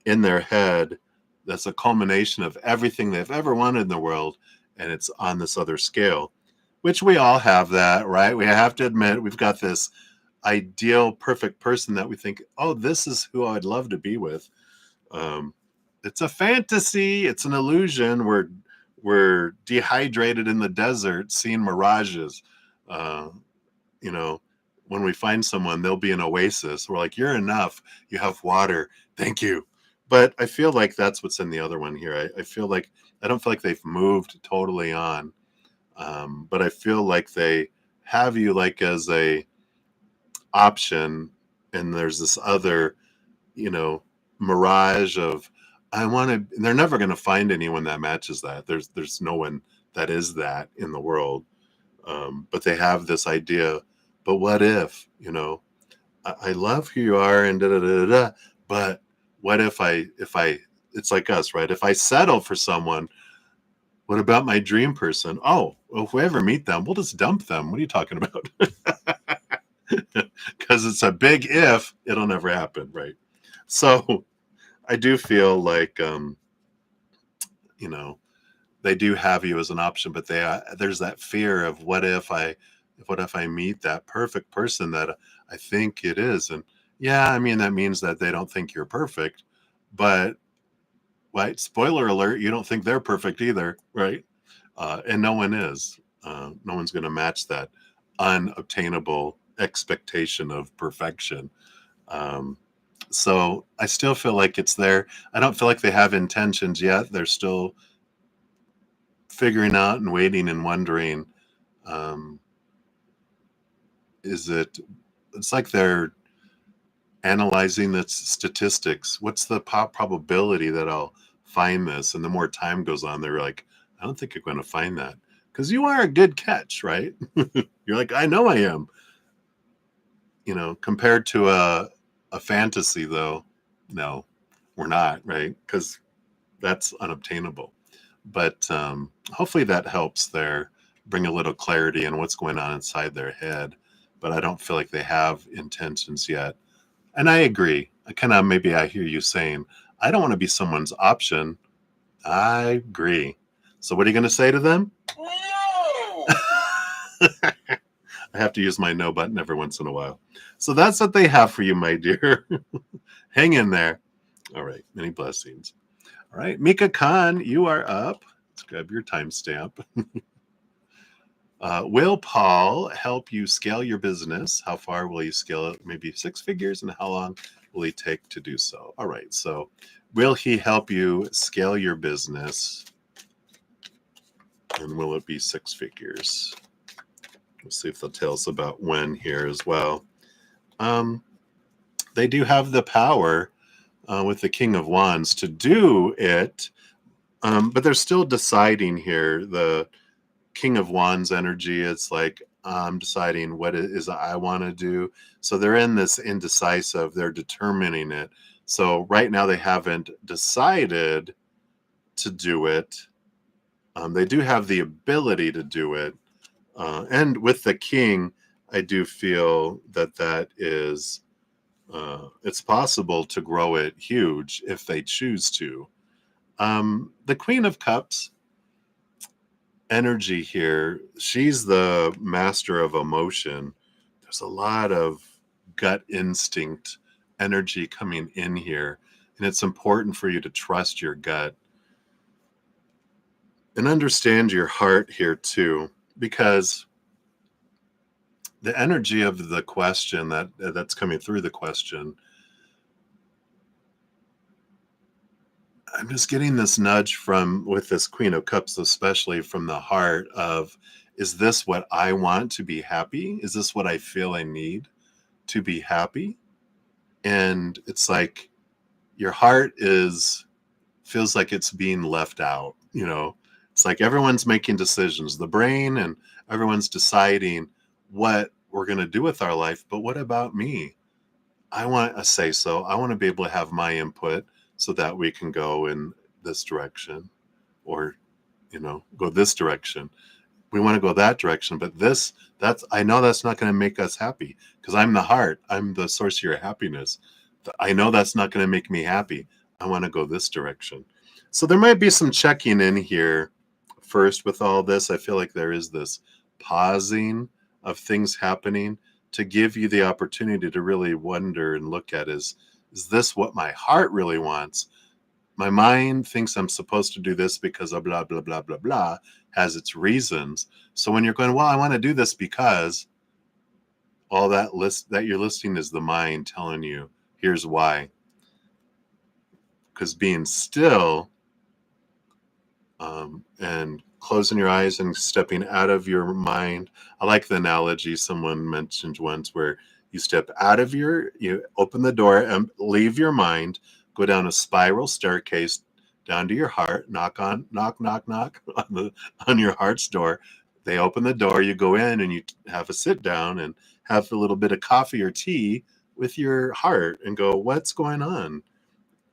in their head that's a culmination of everything they've ever wanted in the world, and it's on this other scale, which we all have that, right? We have to admit we've got this ideal perfect person that we think, oh, this is who I'd love to be with. It's a fantasy. It's an illusion. We're dehydrated in the desert, seeing mirages. When we find someone, they'll be an oasis. We're like, you're enough. You have water. Thank you. But I feel like that's what's in the other one here. I feel like I don't feel like they've moved totally on, but I feel like they have you like as a option, and there's this other, mirage of I want to. They're never going to find anyone that matches that. There's no one that is that in the world, but they have this idea. But what if, I love who you are and da da da da, but what if I it's like us, right? If I settle for someone, what about my dream person? Oh, well, if we ever meet them, we'll just dump them. What are you talking about? Because it's a big if, it'll never happen, right? So I do feel like, they do have you as an option, but there's that fear of what if I meet that perfect person that I think it is, and yeah, I mean that means that they don't think you're perfect, but right, spoiler alert, you don't think they're perfect either, right? And no one is. No one's going to match that unobtainable expectation of perfection. So I still feel like it's there. I don't feel like they have intentions yet. They're still figuring out and waiting and wondering. It's like they're analyzing the statistics. What's the probability that I'll find this? And the more time goes on, they're like, I don't think you're going to find that, because you are a good catch, right? You're like, I know I am. Compared to a fantasy, though, no, we're not, right? Because that's unobtainable. But hopefully that helps there bring a little clarity in what's going on inside their head. But I don't feel like they have intentions yet. And I agree. Maybe I hear you saying, I don't want to be someone's option. I agree. So what are you going to say to them? No! I have to use my no button every once in a while. So that's what they have for you, my dear. Hang in there. All right. Many blessings. All right. Mika Khan, you are up. Let's grab your timestamp. Will Paul help you scale your business? How far will you scale it? Maybe 6 figures, and how long will he take to do so? All right, so will he help you scale your business? And will it be 6 figures? We'll see if they'll tell us about when here as well. They do have the power with the King of Wands to do it, but they're still deciding here. The King of Wands energy, it's like I'm deciding what it is I want to do. So they're in this indecisive, they're determining it. So right now they haven't decided to do it. They do have the ability to do it. And with the king, I do feel that that is, it's possible to grow it huge if they choose to. The Queen of Cups energy here, she's the master of emotion. There's a lot of gut instinct energy coming in here, and it's important for you to trust your gut and understand your heart here too, because the energy of the question that's coming through the question, I'm just getting this nudge from with this Queen of Cups, especially from the heart of, is this what I want to be happy? Is this what I feel I need to be happy? And it's like your heart feels like it's being left out, It's like everyone's making decisions, the brain, and everyone's deciding what we're going to do with our life. But what about me? I want a say so. I want to be able to have my input so that we can go in this direction or, go this direction. We want to go that direction, but I know that's not going to make us happy because I'm the heart. I'm the source of your happiness. I know that's not going to make me happy. I want to go this direction. So there might be some checking in here first with all this. I feel like there is this pausing of things happening to give you the opportunity to really wonder and look at, is this what my heart really wants? My mind thinks I'm supposed to do this because of blah, blah, blah, blah, blah, has its reasons. So when you're going, well, I want to do this because, all that list that you're listing is the mind telling you, here's why. Because being still and closing your eyes and stepping out of your mind. I like the analogy someone mentioned once where you you open the door and leave your mind, go down a spiral staircase down to your heart, knock, knock on your heart's door. They open the door, you go in and you have a sit down and have a little bit of coffee or tea with your heart and go, what's going on?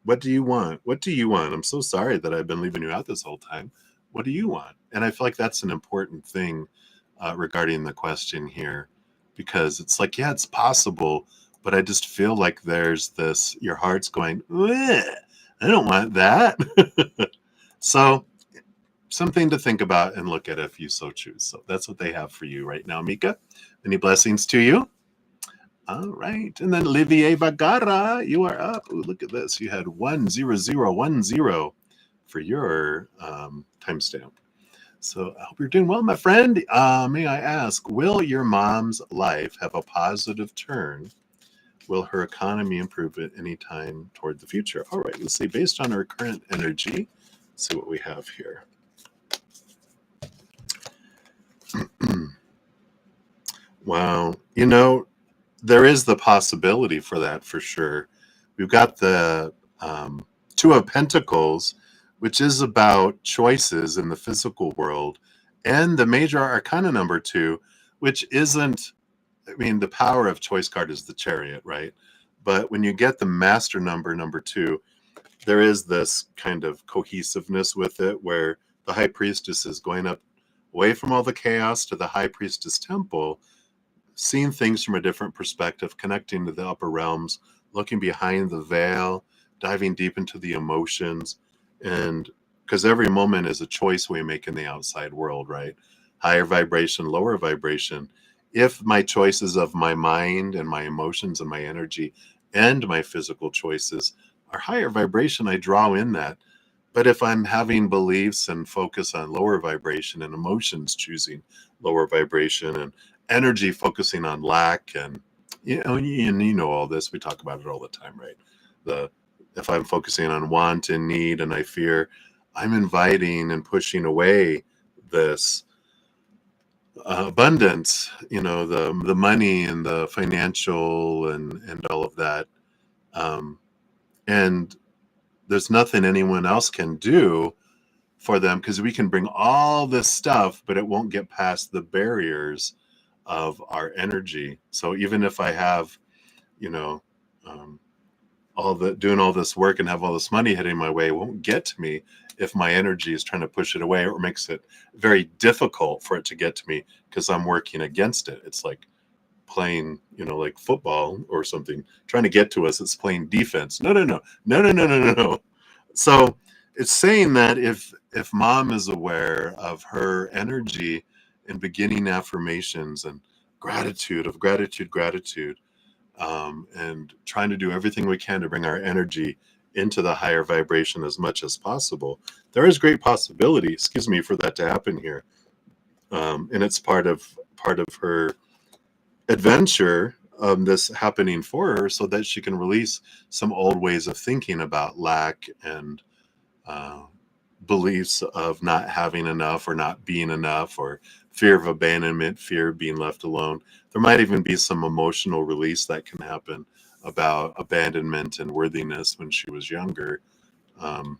What do you want? What do you want? I'm so sorry that I've been leaving you out this whole time. What do you want? And I feel like that's an important thing regarding the question here, because it's like, yeah, it's possible, but I just feel like there's this, your heart's going, I don't want that. So something to think about and look at if you so choose. So that's what they have for you right now, Mika. Many blessings to you. All right. And then Olivier Bagara, you are up. Ooh, look at this. You had 10010 for your timestamp. So I hope you're doing well, my friend. May I ask, will your mom's life have a positive turn? Will her economy improve at any time toward the future? All right. Let's see. Based on her current energy, let's see what we have here. Wow. There is the possibility for that for sure. We've got the Two of Pentacles, which is about choices in the physical world, and the Major Arcana number 2, which isn't, the power of choice card is the Chariot, right? But when you get the Master number 2, there is this kind of cohesiveness with it where the High Priestess is going up away from all the chaos to the High Priestess Temple, seeing things from a different perspective, connecting to the upper realms, looking behind the veil, diving deep into the emotions. And because every moment is a choice we make in the outside world, right? Higher vibration, lower vibration. If my choices of my mind and my emotions and my energy and my physical choices are higher vibration, I draw in that. But if I'm having beliefs and focus on lower vibration and emotions choosing lower vibration and energy focusing on lack and and you know all this. We talk about it all the time, right? The If I'm focusing on want and need and I fear, I'm inviting and pushing away this abundance, the money and the financial and all of that. Um, and there's nothing anyone else can do for them, because we can bring all this stuff, but it won't get past the barriers of our energy. So even if I have, you know, um, doing all this work and have all this money heading my way, it won't get to me if my energy is trying to push it away, or makes it very difficult for it to get to me because I'm working against it. It's like playing, like football or something, trying to get to us. It's playing defense. No, no, no, no, no, no, no, no, no. So it's saying that if mom is aware of her energy and beginning affirmations and gratitude, and trying to do everything we can to bring our energy into the higher vibration as much as possible, there is great possibility, excuse me, for that to happen here. And it's part of her adventure, this happening for her, so that she can release some old ways of thinking about lack and uh, beliefs of not having enough or not being enough, or fear of abandonment, fear of being left alone. There might even be some emotional release that can happen about abandonment and worthiness when she was younger, um,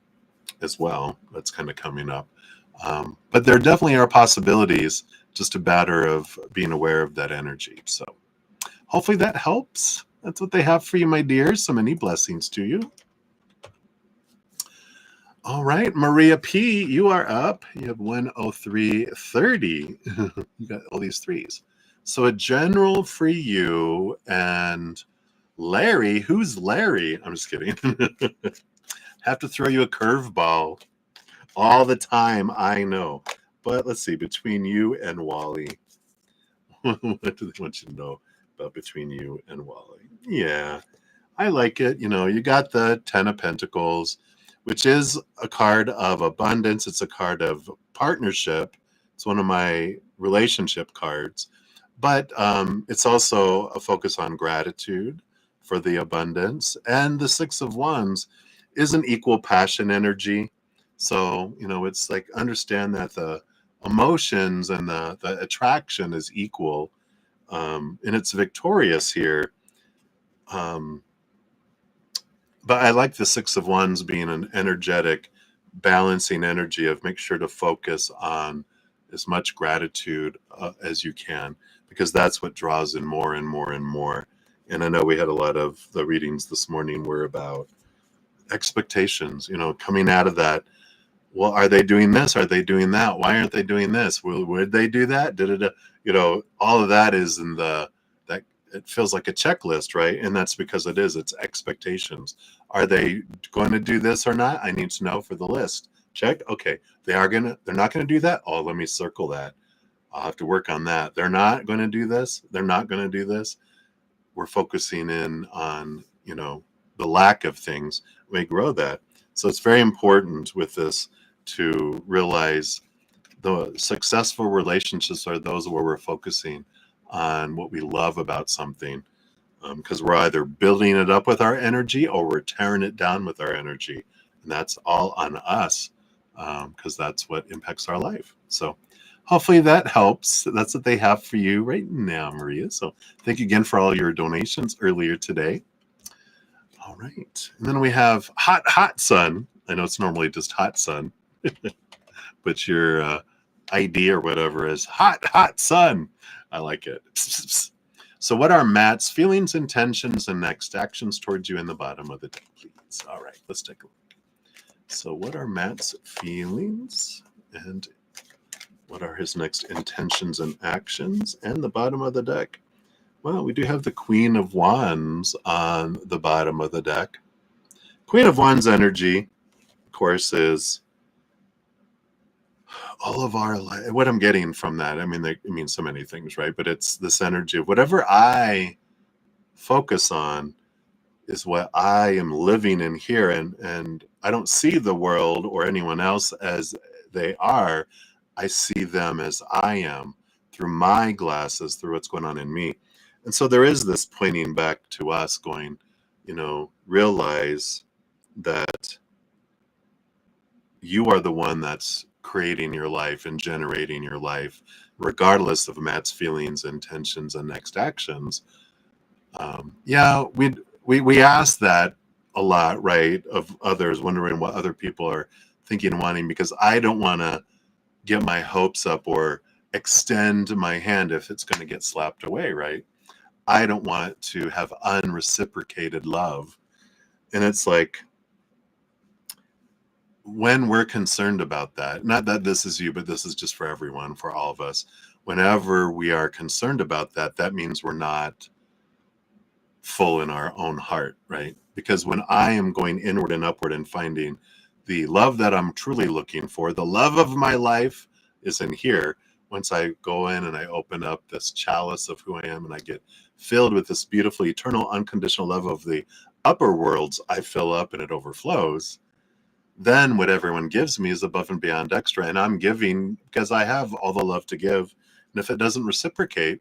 as well. That's kind of coming up. But there definitely are possibilities, just a matter of being aware of that energy. So hopefully that helps. That's what they have for you, my dears. So many blessings to you. All right, Maria P., you are up. You have 103.30. You got all these threes. So a general for you. And Larry, who's Larry? I'm just kidding. Have to throw you a curveball all the time, I know. But let's see, between you and Wally, what do they want you to know about between you and Wally? Yeah, I like it. You got the 10 of Pentacles, which is a card of abundance. It's a card of partnership. It's one of my relationship cards. But it's also a focus on gratitude for the abundance. And the Six of Wands is an equal passion energy. So, it's like, understand that the emotions and the attraction is equal. And it's victorious here. Um, but I like the Six of Wands being an energetic, balancing energy of make sure to focus on as much gratitude as you can, because that's what draws in more and more and more. And I know we had a lot of the readings this morning were about expectations, coming out of that. Well, are they doing this? Are they doing that? Why aren't they doing this? Would they do that? Da-da-da. All of that is in that it feels like a checklist, right? And that's because it's expectations. Are they going to do this or not? I need to know for the list. Check. Okay. They're not going to do that. Oh, let me circle that. I'll have to work on that. They're not going to do this. They're not going to do this. We're focusing in on, the lack of things. We grow that. So it's very important with this to realize the successful relationships are those where we're focusing on what we love about something, because we're either building it up with our energy or we're tearing it down with our energy. And that's all on us, because that's what impacts our life. So hopefully that helps. That's what they have for you right now, Maria. So thank you again for all your donations earlier today. All right. And then we have Hot Sun. I know it's normally just Hot Sun, but your ID or whatever is Hot Sun. I like it. So what are Matt's feelings, intentions, and next actions towards you in the bottom of the deck, please? All right, let's take a look. So what are Matt's feelings, and what are his next intentions and actions? And the bottom of the deck. Well, we do have the Queen of Wands on the bottom of the deck. Queen of Wands energy, of course, is all of our life. What I'm getting from that, I mean, it means so many things, right? But it's this energy of whatever I focus on is what I am living in here. And I don't see the world or anyone else as they are. I see them as I am, through my glasses, through what's going on in me. And so there is this pointing back to us going, realize that you are the one that's creating your life and generating your life, regardless of Matt's feelings, intentions, and next actions. Yeah, we ask that a lot, right? Of others, wondering what other people are thinking and wanting, because I don't want to get my hopes up or extend my hand if it's going to get slapped away, right? I don't want to have unreciprocated love. And it's like, when we're concerned about that, not that this is you, but this is just for everyone, for all of us, whenever we are concerned about that, that means we're not full in our own heart, right? Because when I am going inward and upward and finding the love that I'm truly looking for, the love of my life is in here. Once I go in and I open up this chalice of who I am and I get filled with this beautiful, eternal, unconditional love of the upper worlds, I fill up and it overflows. Then what everyone gives me is above and beyond extra. And I'm giving because I have all the love to give. And if it doesn't reciprocate,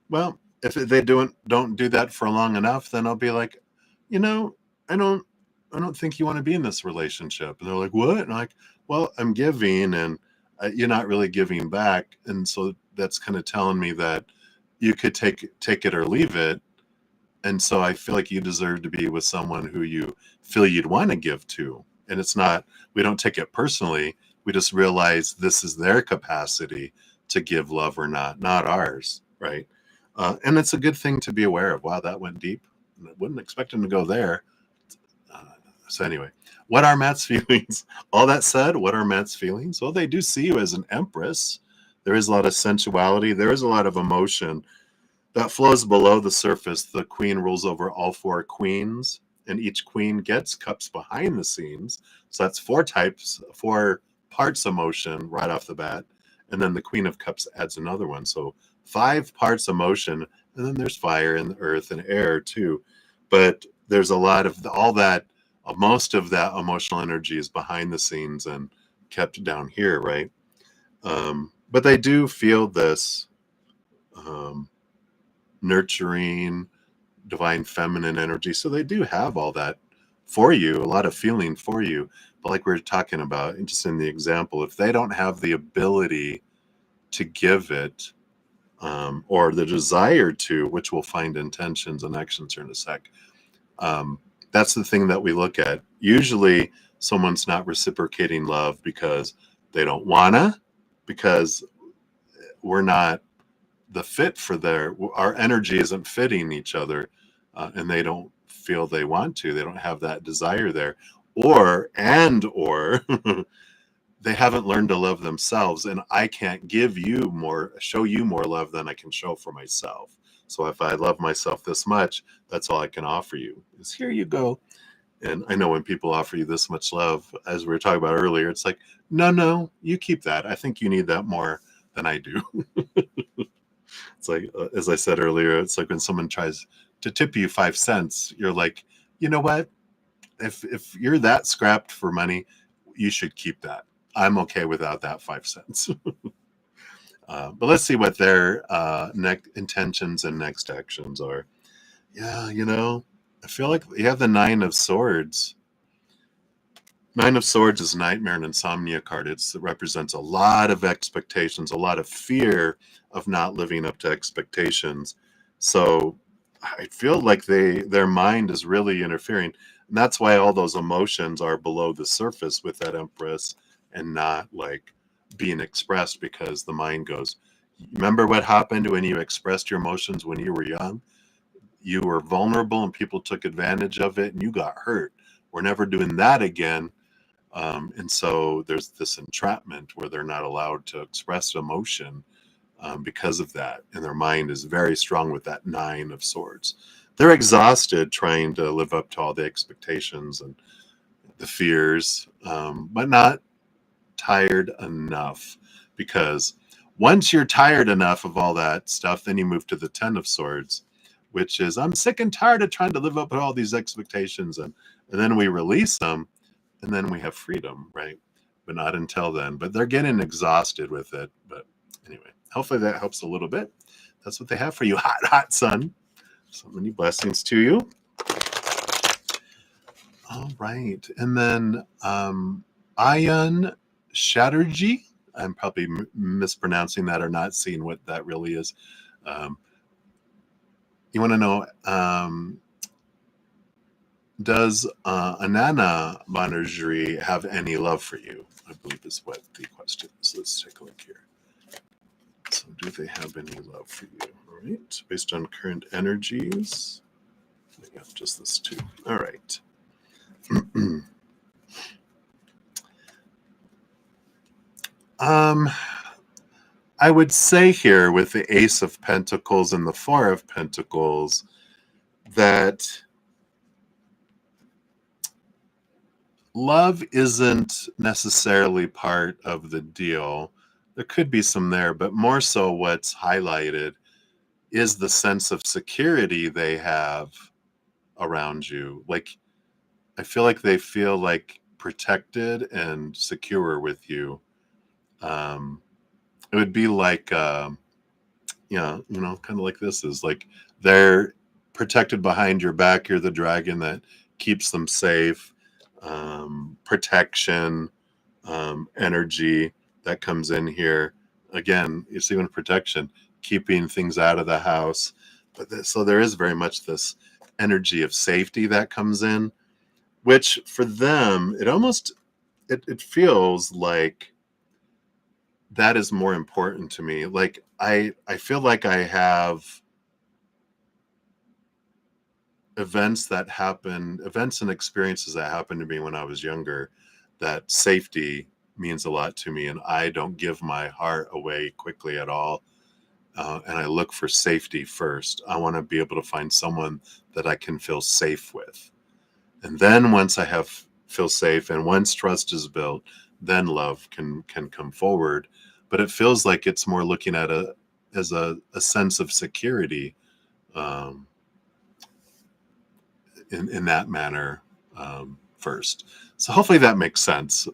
well, if they don't do that for long enough, then I'll be like, you know, I don't I don't think you want to be in this relationship. And they're like, what? And I'm like, well, I'm giving, and you're not really giving back. And so that's kind of telling me that you could take it or leave it. And so I feel like you deserve to be with someone who you feel you'd want to give to. And it's not, we don't take it personally. We just realize this is their capacity to give love or not ours, right? And it's a good thing to be aware of. Wow, that went deep. I wouldn't expect him to go there. Uh, so anyway, what are Matt's feelings? All that said, what are Matt's feelings? Well, they do see you as an empress. There is a lot of sensuality. There is a lot of emotion that flows below the surface. The queen rules over all four queens, and each queen gets cups behind the scenes. So that's four parts emotion right off the bat. And then the queen of cups adds another one. So 5 parts emotion, and then there's fire and earth and air too. But there's a lot of all that, most of that emotional energy is behind the scenes and kept down here, right? But they do feel this um, nurturing, divine feminine energy. So they do have all that for you, a lot of feeling for you. But like we were talking about, just in the example, if they don't have the ability to give it, or the desire to, which we'll find intentions and actions here in a sec, that's the thing that we look at. Usually someone's not reciprocating love because they don't wanna, because we're not the fit for our energy isn't fitting each other, and they don't feel they want to, they don't have that desire there, or they haven't learned to love themselves, and I can't show you more love than I can show for myself. So if I love myself this much, that's all I can offer you, is here you go. And I know when people offer you this much love, as we were talking about earlier, it's like, no, you keep that. I think you need that more than I do. It's like, as I said earlier, it's like when someone tries to tip you 5 cents, you're like, you know what? If you're that scrapped for money, you should keep that. I'm okay without that 5 cents. But let's see what their next intentions and next actions are. Yeah, I feel like you have the Nine of Swords. Nine of Swords is Nightmare and Insomnia card. It represents a lot of expectations, a lot of fear of not living up to expectations. So I feel like their mind is really interfering. And that's why all those emotions are below the surface with that Empress and not like being expressed, because the mind goes, remember what happened when you expressed your emotions when you were young? You were vulnerable and people took advantage of it and you got hurt. We're never doing that again. And so there's this entrapment where they're not allowed to express emotion, because of that. And their mind is very strong with that Nine of Swords. They're exhausted trying to live up to all the expectations and the fears, but not tired enough. Because once you're tired enough of all that stuff, then you move to the Ten of Swords, which is, I'm sick and tired of trying to live up to all these expectations. And then we release them, and then we have freedom, right? But not until then. But they're getting exhausted with it. But anyway, hopefully that helps a little bit. That's what they have for you, hot sun. So many blessings to you. All right. And then Ayan Chatterjee. I'm probably mispronouncing that or not seeing what that really is. You want to know, does Anana Banerjee have any love for you? I believe is what the question is. Let's take a look here. So do they have any love for you? All right. Based on current energies. We got just this too. All right. I would say here with the Ace of Pentacles and the Four of Pentacles that love isn't necessarily part of the deal. There could be some there, but more so what's highlighted is the sense of security they have around you. Like, I feel like they feel like protected and secure with you. It would be like, kind of like this is like they're protected behind your back. You're the dragon that keeps them safe. Protection, energy that comes in here. Again, it's even protection, keeping things out of the house. So there is very much this energy of safety that comes in, which for them, it feels like that is more important to me. Like I feel like I have events and experiences that happened to me when I was younger, that safety means a lot to me, and I don't give my heart away quickly at all. And I look for safety first. I want to be able to find someone that I can feel safe with. And then once feel safe and once trust is built, then love can come forward. But it feels like it's more looking at as a sense of security, in that manner, first. So hopefully that makes sense.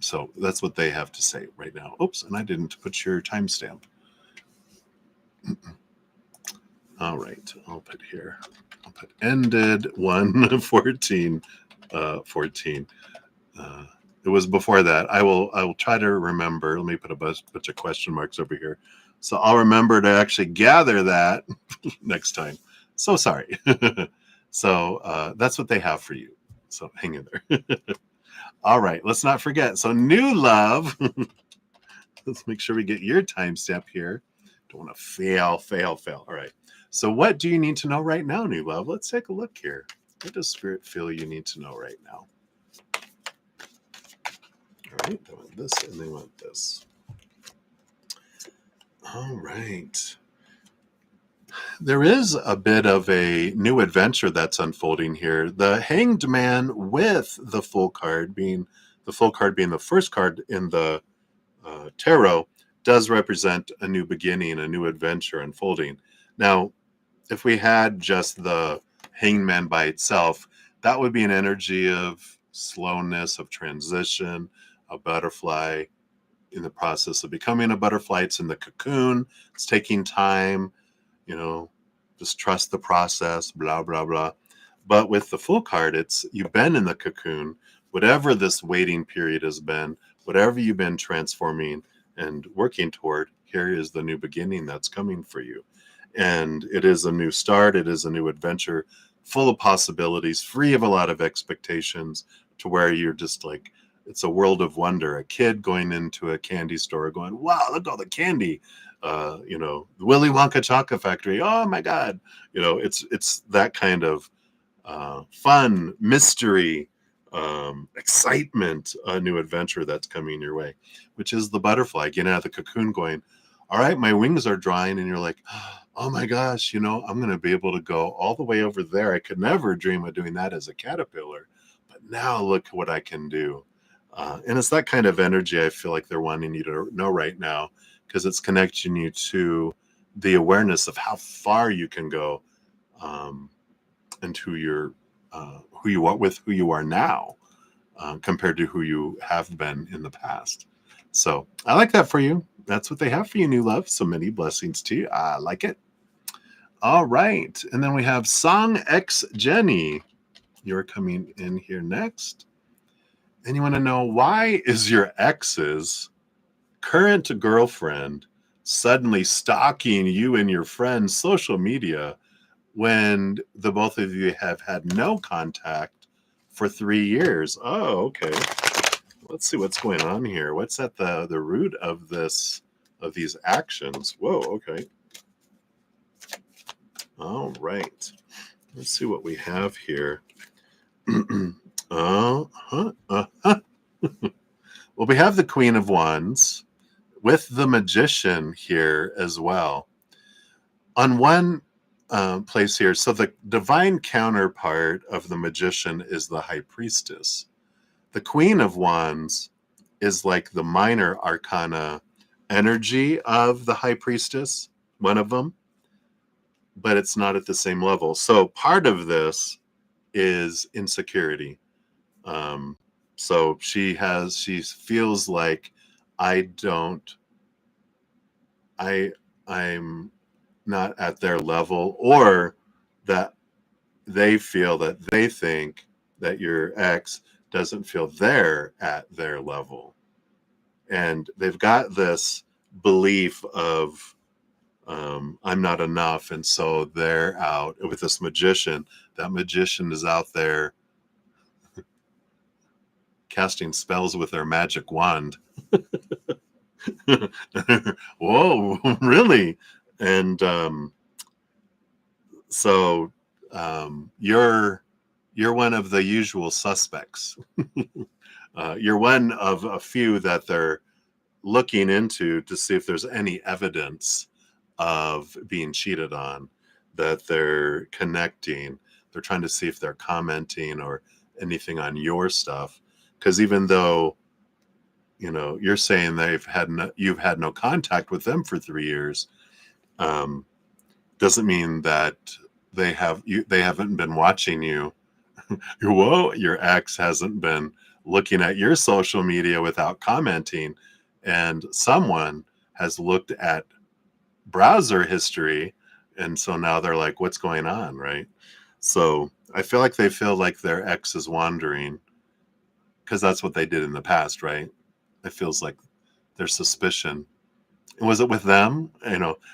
So that's what they have to say right now. Oops, and I didn't put your timestamp. All right, I'll put here. I'll put ended 1:14. 14. It was before that. I will try to remember. Let me put a bunch of question marks over here, so I'll remember to actually gather that next time. So sorry. So that's what they have for you. So hang in there. All right, let's not forget. So new love. Let's make sure we get your timestamp here. Don't want to fail. All right. So what do you need to know right now, new love? Let's take a look here. What does Spirit feel you need to know right now? All right, they want this and they want this. All right. There is a bit of a new adventure that's unfolding here. The Hanged Man with the full card being the first card in the tarot does represent a new beginning, a new adventure unfolding. Now, if we had just the Hanged Man by itself, that would be an energy of slowness, of transition, a butterfly in the process of becoming a butterfly. It's in the cocoon. It's taking time, just trust the process, blah, blah, blah. But with the full card, it's you've been in the cocoon, whatever this waiting period has been, whatever you've been transforming and working toward, here is the new beginning that's coming for you. And it is a new start. It is a new adventure full of possibilities, free of a lot of expectations, to where you're just like, it's a world of wonder. A kid going into a candy store going, wow, look at all the candy. The Willy Wonka chocolate factory. Oh my God. It's that kind of fun, mystery, excitement, a new adventure that's coming your way, which is the butterfly getting out of the cocoon going, all right, my wings are drying. And you're like, oh my gosh, I'm going to be able to go all the way over there. I could never dream of doing that as a caterpillar, but now look what I can do. And it's that kind of energy I feel like they're wanting you to know right now, because it's connecting you to the awareness of how far you can go, and who you are now, compared to who you have been in the past. So I like that for you. That's what they have for you, new love. So many blessings to you. I like it. All right. And then we have Song X Jenny. You're coming in here next. And you want to know, why is your ex's current girlfriend suddenly stalking you and your friends' social media when the both of you have had no contact for 3 years? Oh, okay. Let's see what's going on here. What's at the root of these actions? Whoa, okay. All right. Let's see what we have here. uh-huh, uh-huh. Well, we have the Queen of Wands with the Magician here as well. On one place here, so the divine counterpart of the Magician is the High Priestess. The Queen of Wands is like the minor arcana energy of the High Priestess, one of them, but it's not at the same level. So part of this is insecurity. So she feels like I don't, I'm not at their level, or that they think that your ex doesn't feel they're at their level. And they've got this belief of, I'm not enough. And so they're out with this magician. That magician is out there casting spells with their magic wand. Whoa, really? And so you're one of the usual suspects. You're one of a few that they're looking into to see if there's any evidence of being cheated on, that they're connecting. They're trying to see if they're commenting or anything on your stuff. Because even though, you're saying you've had no contact with them for 3 years, doesn't mean that they haven't been watching you. Whoa, your ex hasn't been looking at your social media without commenting, and someone has looked at browser history, and so now they're like, what's going on, right? So I feel like they feel like their ex is wandering because that's what they did in the past, right? It feels like their suspicion. Was it with them?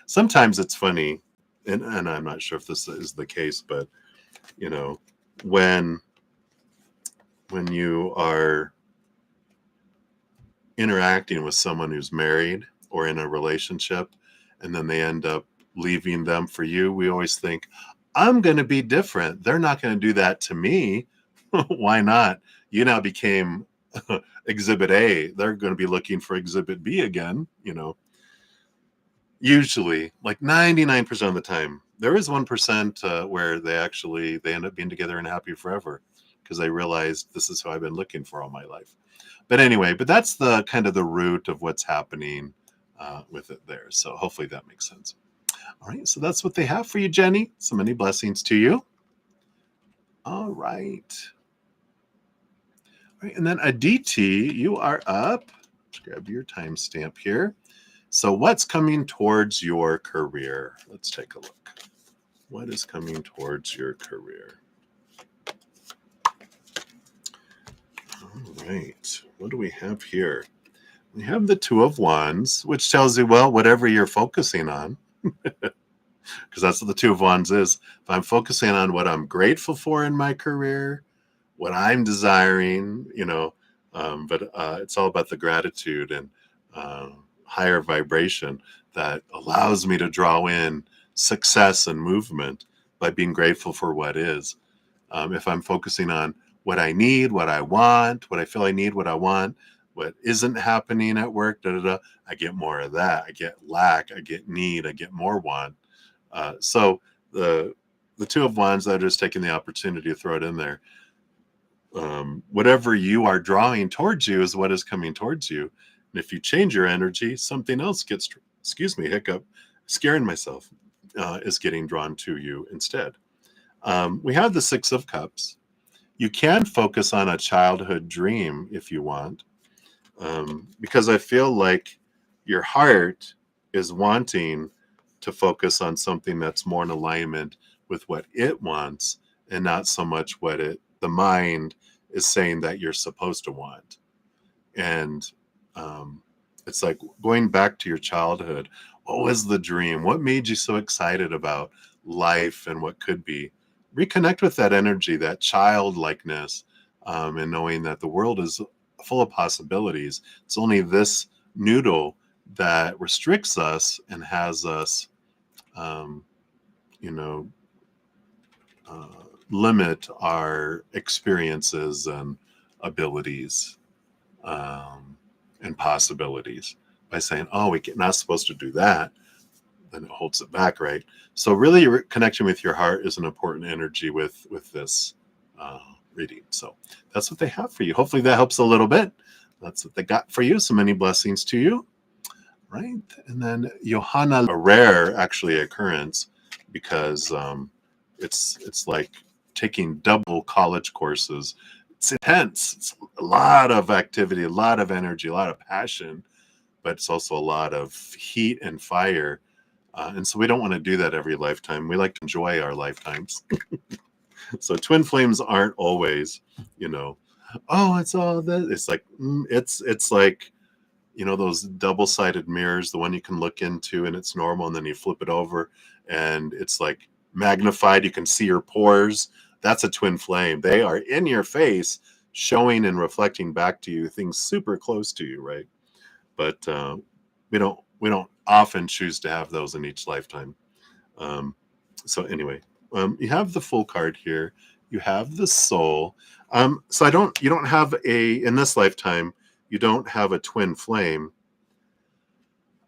Sometimes it's funny, and I'm not sure if this is the case, but you know, when you are interacting with someone who's married or in a relationship, and then they end up leaving them for you, we always think, I'm going to be different. They're not going to do that to me. Why not? You now became exhibit A. They're going to be looking for exhibit B again, usually like 99% of the time. There is 1% where they end up being together and happy forever because they realized this is who I've been looking for all my life. But anyway, that's the kind of the root of what's happening with it there. So hopefully that makes sense. All right, so that's what they have for you, Jenny. So many blessings to you. All right. All right, and then Aditi, you are up. Let's grab your timestamp here. So what's coming towards your career? Let's take a look. What is coming towards your career? All right. What do we have here? We have the Two of Wands, which tells you, well, whatever you're focusing on, because that's what the Two of Wands is. If I'm focusing on what I'm grateful for in my career, what I'm desiring, but it's all about the gratitude and higher vibration that allows me to draw in success and movement by being grateful for what is. If I'm focusing on what I need, what I want, what I feel I need, what I want, what isn't happening at work, I get more of that. I get lack, I get need, I get more want. So the Two of Wands, that are just taking the opportunity to throw it in there. Whatever you are drawing towards you is what is coming towards you. And if you change your energy, something else gets, hiccup, scaring myself, is getting drawn to you instead. We have the Six of Cups. You can focus on a childhood dream if you want, because I feel like your heart is wanting to focus on something that's more in alignment with what it wants and not so much what the mind is saying that you're supposed to want. And it's like going back to your childhood. What was the dream? What made you so excited about life and what could be? Reconnect with that energy, that childlikeness, and knowing that the world is full of possibilities. It's only this noodle that restricts us and has us, um, you know, uh, limit our experiences and abilities, and possibilities by saying, "Oh, we're not supposed to do that." Then it holds it back, right? So really, connection with your heart is an important energy with this uh, reading. So that's what they have for you. Hopefully that helps a little bit. That's what they got for you. So many blessings to you, right? And then Johanna, a rare actually occurrence because it's like taking double college courses. It's intense. It's a lot of activity, a lot of energy, a lot of passion, but it's also a lot of heat and fire. And so we don't want to do that every lifetime. We like to enjoy our lifetimes. So twin flames aren't always, you know, oh, it's all that. It's like it's like, those double-sided mirrors, the one you can look into and it's normal, and then you flip it over and it's like magnified. You can see your pores. That's a twin flame. They are in your face, showing and reflecting back to you things super close to you, right? But we don't often choose to have those in each lifetime. Um, so anyway, you have the full card here. You have the soul. So you don't have in this lifetime, you don't have a twin flame.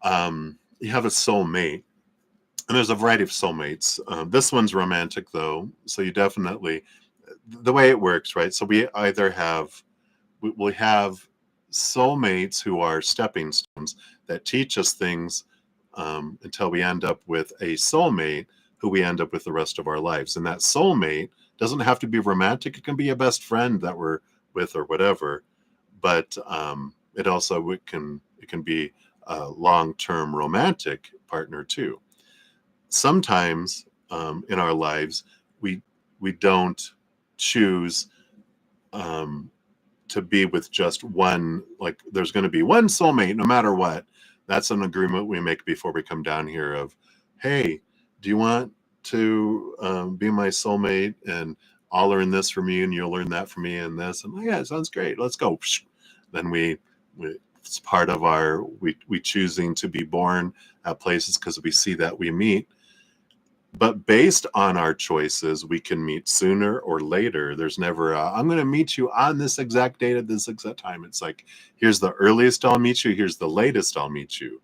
You have a soulmate, and there's a variety of soulmates. This one's romantic though, so you definitely, the way it works, right? So we have soulmates who are stepping stones that teach us things, until we end up with a soulmate who we end up with the rest of our lives. And that soulmate doesn't have to be romantic. It can be a best friend that we're with or whatever. But it can be a long-term romantic partner too. Sometimes, in our lives, we don't choose, um, to be with just one. Like, there's going to be one soulmate no matter what. That's an agreement we make before we come down here of, hey, do you want to, be my soulmate, and I'll learn this from you and you'll learn that from me and this, and yeah, it sounds great, let's go. Then it's part of we choosing to be born at places because we see that we meet. But based on our choices, we can meet sooner or later. There's never I'm going to meet you on this exact date at this exact time. It's like, here's the earliest I'll meet you, here's the latest I'll meet you,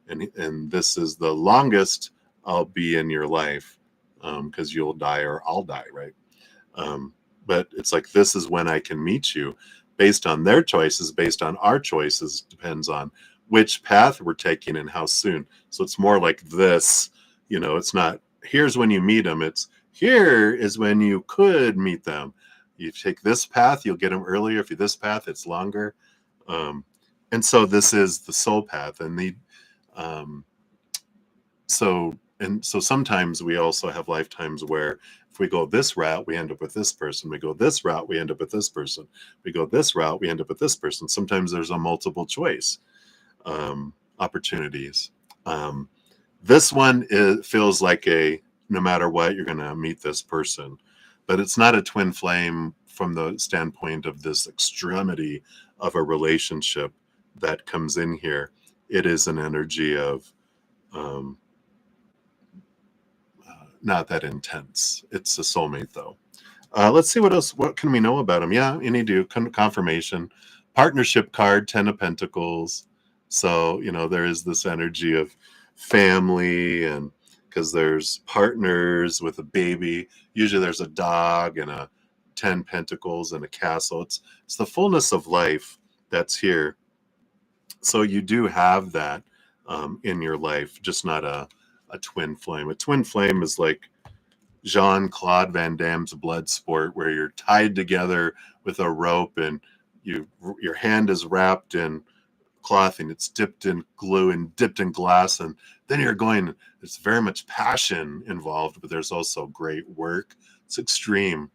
and this is the longest I'll be in your life, because you'll die or I'll die, right? But it's like, this is when I can meet you, based on their choices, based on our choices, depends on which path we're taking and how soon. So it's more like this, it's not, here's when you meet them. It's, here is when you could meet them. You take this path, you'll get them earlier. If you this path, it's longer. And so this is the soul path. Um, so sometimes we also have lifetimes where if we go this route, we end up with this person. We go this route, we end up with this person. We go this route, we end up with this person. Sometimes there's a multiple choice, opportunities. This one feels like no matter what, you're going to meet this person, but it's not a twin flame from the standpoint of this extremity of a relationship that comes in here. It is an energy of, um, not that intense. It's a soulmate though. Let's see what else. What can we know about him? Yeah, you need to confirmation, partnership card, 10 of Pentacles. So there is this energy of family, and because there's partners with a baby. Usually there's a dog and a 10 Pentacles and a castle. It's the fullness of life that's here. So you do have that, in your life, just not a twin flame. A twin flame is like Jean-Claude Van Damme's blood sport, where you're tied together with a rope and your hand is wrapped in cloth and it's dipped in glue and dipped in glass, and then you're going There's very much passion involved, but there's also great work. It's extreme.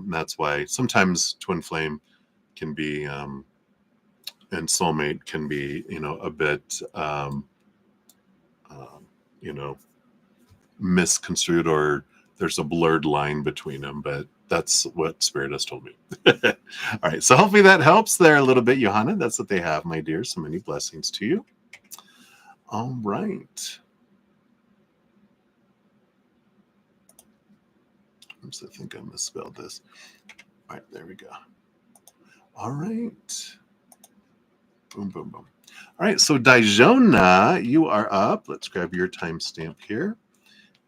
That's why sometimes twin flame can be, and soulmate can be, a bit, you know, misconstrued, or there's a blurred line between them, but that's what Spirit has told me. All right, so hopefully that helps there a little bit, Johanna. That's what they have, my dear. So many blessings to you. All right. Oops, I think I misspelled this. All right, there we go. All right. Boom, boom, boom. All right, so Dajona, you are up. Let's grab your timestamp here.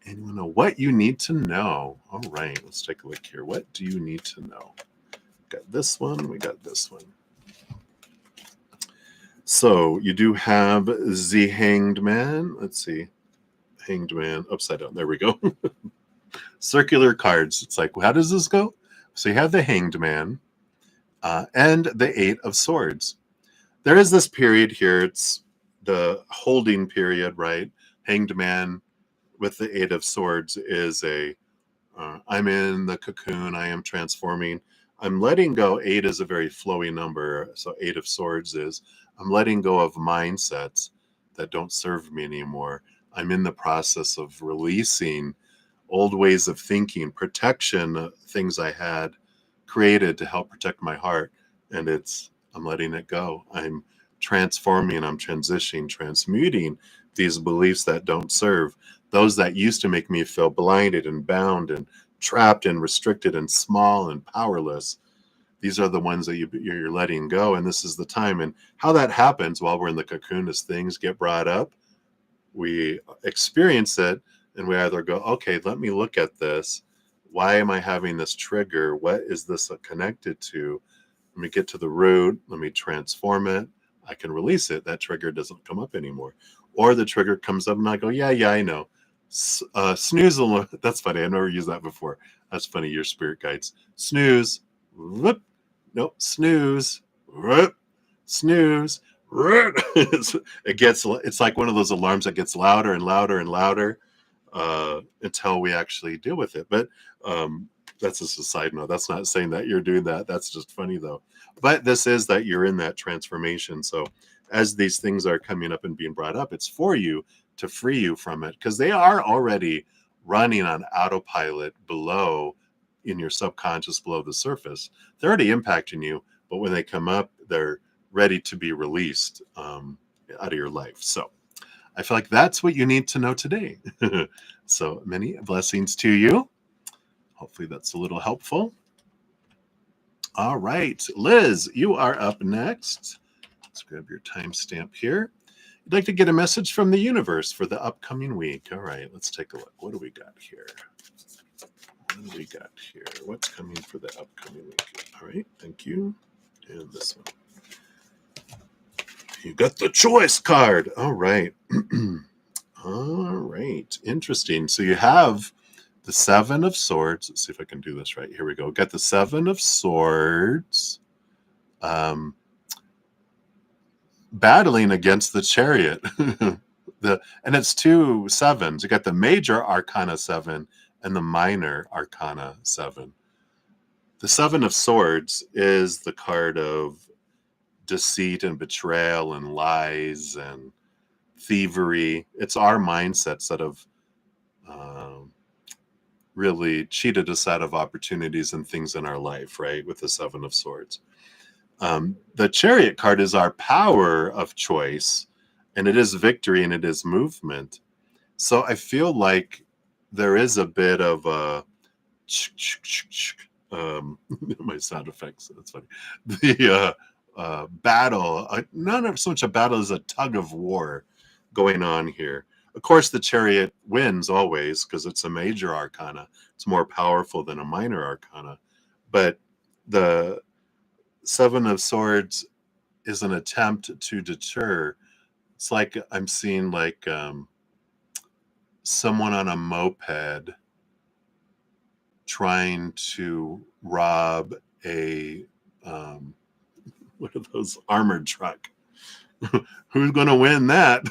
And you want to know what you need to know. All right, let's take a look here. What do you need to know? Got this one. We got this one. So you do have the Hanged Man. Let's see. Hanged Man upside down. There we go. Circular cards. It's like, how does this go? So you have the Hanged Man and the Eight of Swords. There is this period here. It's the holding period, right? Hanged Man with the Eight of Swords is I'm in the cocoon. I am transforming. I'm letting go. 8 is a very flowy number. So 8 of Swords is I'm letting go of mindsets that don't serve me anymore. I'm in the process of releasing old ways of thinking, protection, things I had created to help protect my heart. And I'm letting it go. I'm transforming, I'm transitioning, transmuting these beliefs that don't serve. Those that used to make me feel blinded and bound and trapped and restricted and small and powerless. These are the ones that you're letting go. And this is the time. And how that happens while we're in the cocoon is things get brought up. We experience it and we either go, okay, let me look at this. Why am I having this trigger? What is this connected to? Let me get to the root. Let me transform it. I can release it. That trigger doesn't come up anymore. Or the trigger comes up and I go, yeah, I know. Snooze. That's funny. I've never used that before. That's funny. Your spirit guides. Snooze. Whoop. Nope. Snooze. Whoop. Snooze. Whoop. It's like one of those alarms that gets louder and louder and louder until we actually deal with it. But that's just a side note. That's not saying that you're doing that. That's just funny though. But this is that you're in that transformation. So as these things are coming up and being brought up, it's for you to free you from it, because they are already running on autopilot below in your subconscious, below the surface. They're already impacting you, but when they come up, they're ready to be released out of your life. So I feel like that's what you need to know today. So many blessings to you. Hopefully that's a little helpful. All right, Liz, you are up next. Let's grab your timestamp here. You'd like to get a message from the universe for the upcoming week. All right, let's take a look. What do we got here? What's coming for the upcoming week? All right, thank you. And this one. You got the choice card. All right. All right, interesting. So you have the Seven of Swords. Let's see if I can do this right. Here we go. Got the Seven of Swords battling against the Chariot. And it's 2 sevens. You got the major Arcana 7 and the minor Arcana 7. The Seven of Swords is the card of deceit and betrayal and lies and thievery. It's our mindsets that have really cheated us out of opportunities and things in our life, right? With the Seven of Swords. The Chariot card is our power of choice, and it is victory and it is movement. So I feel like there is a bit of a my sound effects. That's funny. The battle, not so much a battle as a tug of war going on here. Of course, the Chariot wins always because it's a major arcana. It's more powerful than a minor arcana. But the Seven of Swords is an attempt to deter. It's like I'm seeing like someone on a moped trying to rob a what are those, armored truck. Who's going to win that?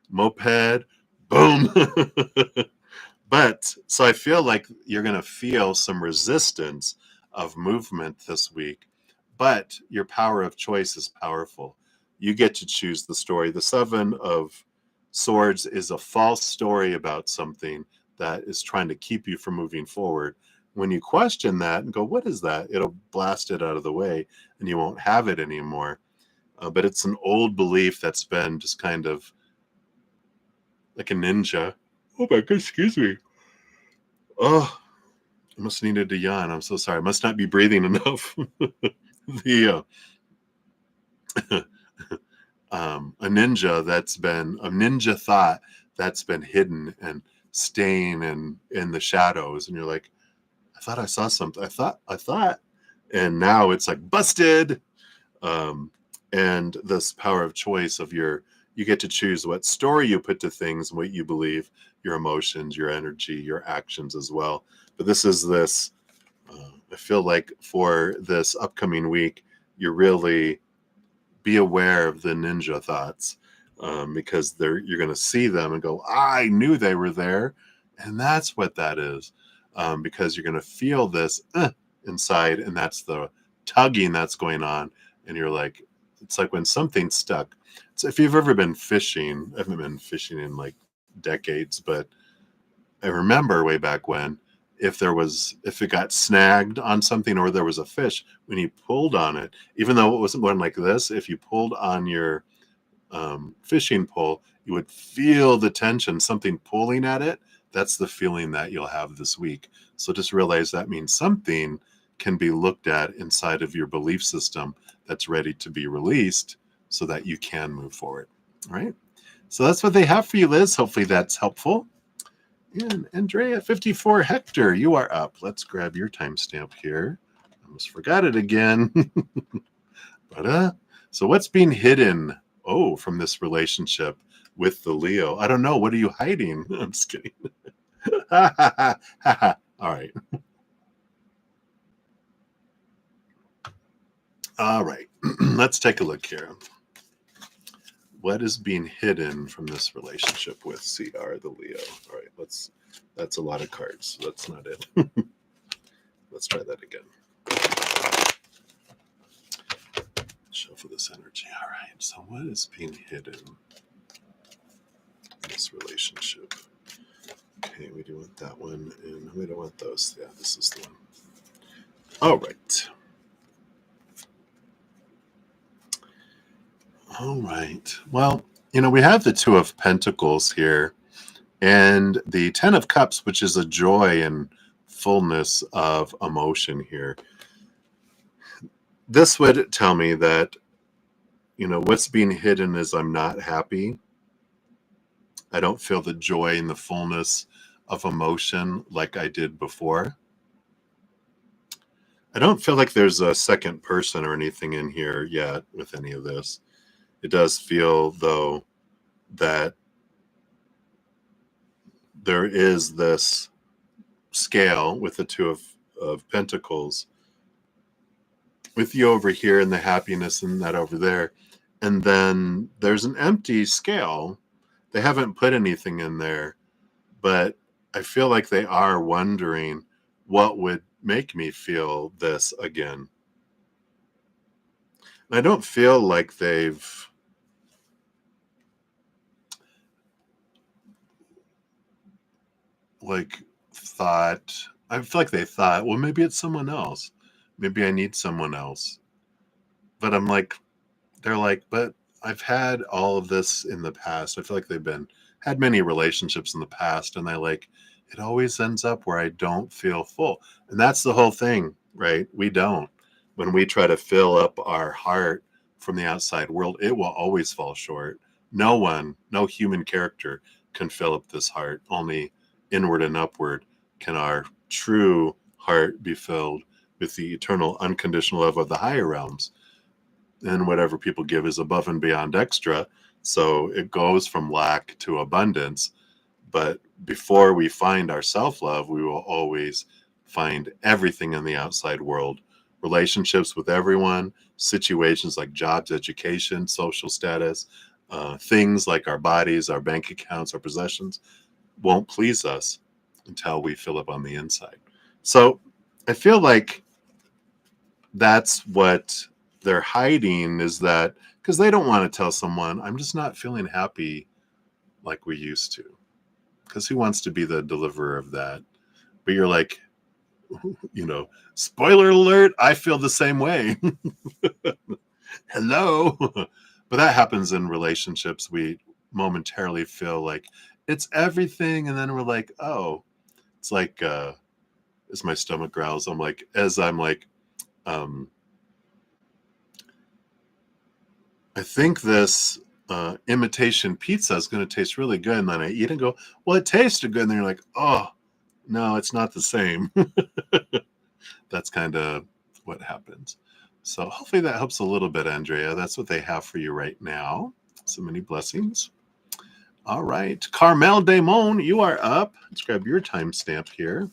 Moped Boom. But so I feel like you're going to feel some resistance of movement this week, but your power of choice is powerful. You get to choose the story. The Seven of Swords is a false story about something that is trying to keep you from moving forward. When you question that and go, what is that? It'll blast it out of the way and you won't have it anymore. But it's an old belief that's been just kind of like a ninja. Oh my God, excuse me. Oh, I must have needed to yawn. I'm so sorry. I must not be breathing enough. the A ninja that's been a ninja thought that's been hidden and staying in the shadows, and you're like, I thought I saw something. I thought, and now it's like busted. Um, and this power of choice of you get to choose what story you put to things, what you believe, your emotions, your energy, your actions as well. But this. I feel like for this upcoming week, you really be aware of the ninja thoughts, because you're going to see them and go, I knew they were there. And that's what that is, because you're going to feel this inside, and that's the tugging that's going on. And you're like, it's like when something's stuck. So if you've ever been fishing, I haven't been fishing in like decades, but I remember way back when, if it got snagged on something or there was a fish, when you pulled on it, even though it wasn't going like this, if you pulled on your fishing pole, you would feel the tension, something pulling at it. That's the feeling that you'll have this week. So just realize that means something can be looked at inside of your belief system that's ready to be released so that you can move forward. All right. So that's what they have for you, Liz. Hopefully that's helpful. And Andrea 54, Hector, you are up. Let's grab your timestamp here. Almost forgot it again. But so what's being hidden? Oh, from this relationship with the Leo. I don't know. What are you hiding? I'm just kidding. All right. All right. Let's take a look here. What is being hidden from this relationship with CR, the Leo? All right, that's a lot of cards. That's not it. Let's try that again. Shuffle this energy. All right, so what is being hidden in this relationship? Okay, we do want that one, and we don't want those. Yeah, this is the one. All right. All right. Well, we have the Two of Pentacles here and the Ten of Cups, which is a joy and fullness of emotion here. This would tell me that, what's being hidden is I'm not happy. I don't feel the joy and the fullness of emotion like I did before. I don't feel like there's a second person or anything in here yet with any of this. It does feel, though, that there is this scale with the Two of Pentacles, with you over here and the happiness and that over there. And then there's an empty scale. They haven't put anything in there, but I feel like they are wondering what would make me feel this again. I don't feel like they've thought, I feel like they thought, well, maybe it's someone else. Maybe I need someone else. But they're like, but I've had all of this in the past. I feel like had many relationships in the past, and it always ends up where I don't feel full. And that's the whole thing, right? We don't. When we try to fill up our heart from the outside world, it will always fall short. No human character can fill up this heart. Only inward and upward can our true heart be filled with the eternal unconditional love of the higher realms. And whatever people give is above and beyond extra. So it goes from lack to abundance. But before we find our self-love, we will always find everything in the outside world. Relationships with everyone, situations like jobs, education, social status, things like our bodies, our bank accounts, our possessions won't please us until we fill up on the inside. So I feel like that's what they're hiding, is that because they don't want to tell someone, I'm just not feeling happy like we used to. Because who wants to be the deliverer of that? But you're like, spoiler alert, I feel the same way. Hello. But that happens in relationships. We momentarily feel like it's everything. And then we're like, oh, it's like, as my stomach growls, I'm like, I think this imitation pizza is going to taste really good. And then I eat and go, well, it tasted good. And then you're like, oh, no, it's not the same. That's kind of what happens. So hopefully that helps a little bit, Andrea. That's what they have for you right now. So many blessings. All right. Carmel Damon, you are up. Let's grab your timestamp here.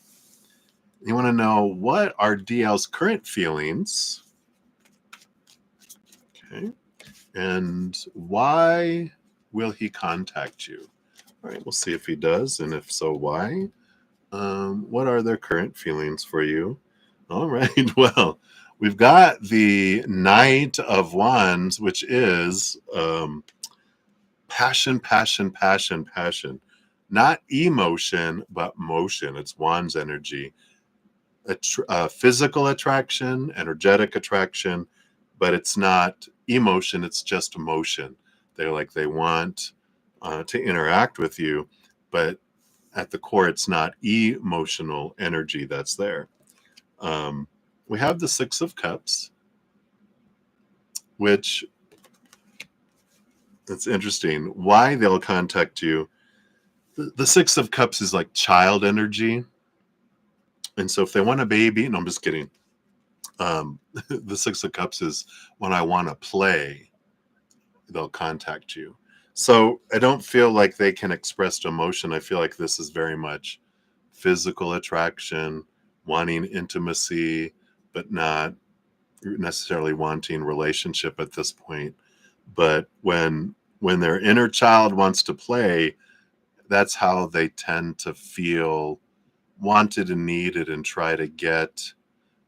You want to know, what are DL's current feelings? Okay. And why will he contact you? All right, we'll see if he does, and if so, why? What are their current feelings for you? All right, well, we've got the Knight of Wands, which is passion, passion, passion, passion. Not emotion, but motion. It's Wands energy. Physical attraction, energetic attraction, but it's not emotion, it's just emotion. They want to interact with you, but at the core, it's not emotional energy that's there. We have the Six of Cups, which it's interesting why they'll contact you. The Six of Cups is like child energy. And so if they want a baby, no, I'm just kidding. The Six of Cups is when I want to play, they'll contact you. So I don't feel like they can express emotion. I feel like this is very much physical attraction, wanting intimacy, but not necessarily wanting relationship at this point. But when their inner child wants to play, that's how they tend to feel wanted and needed, and try to get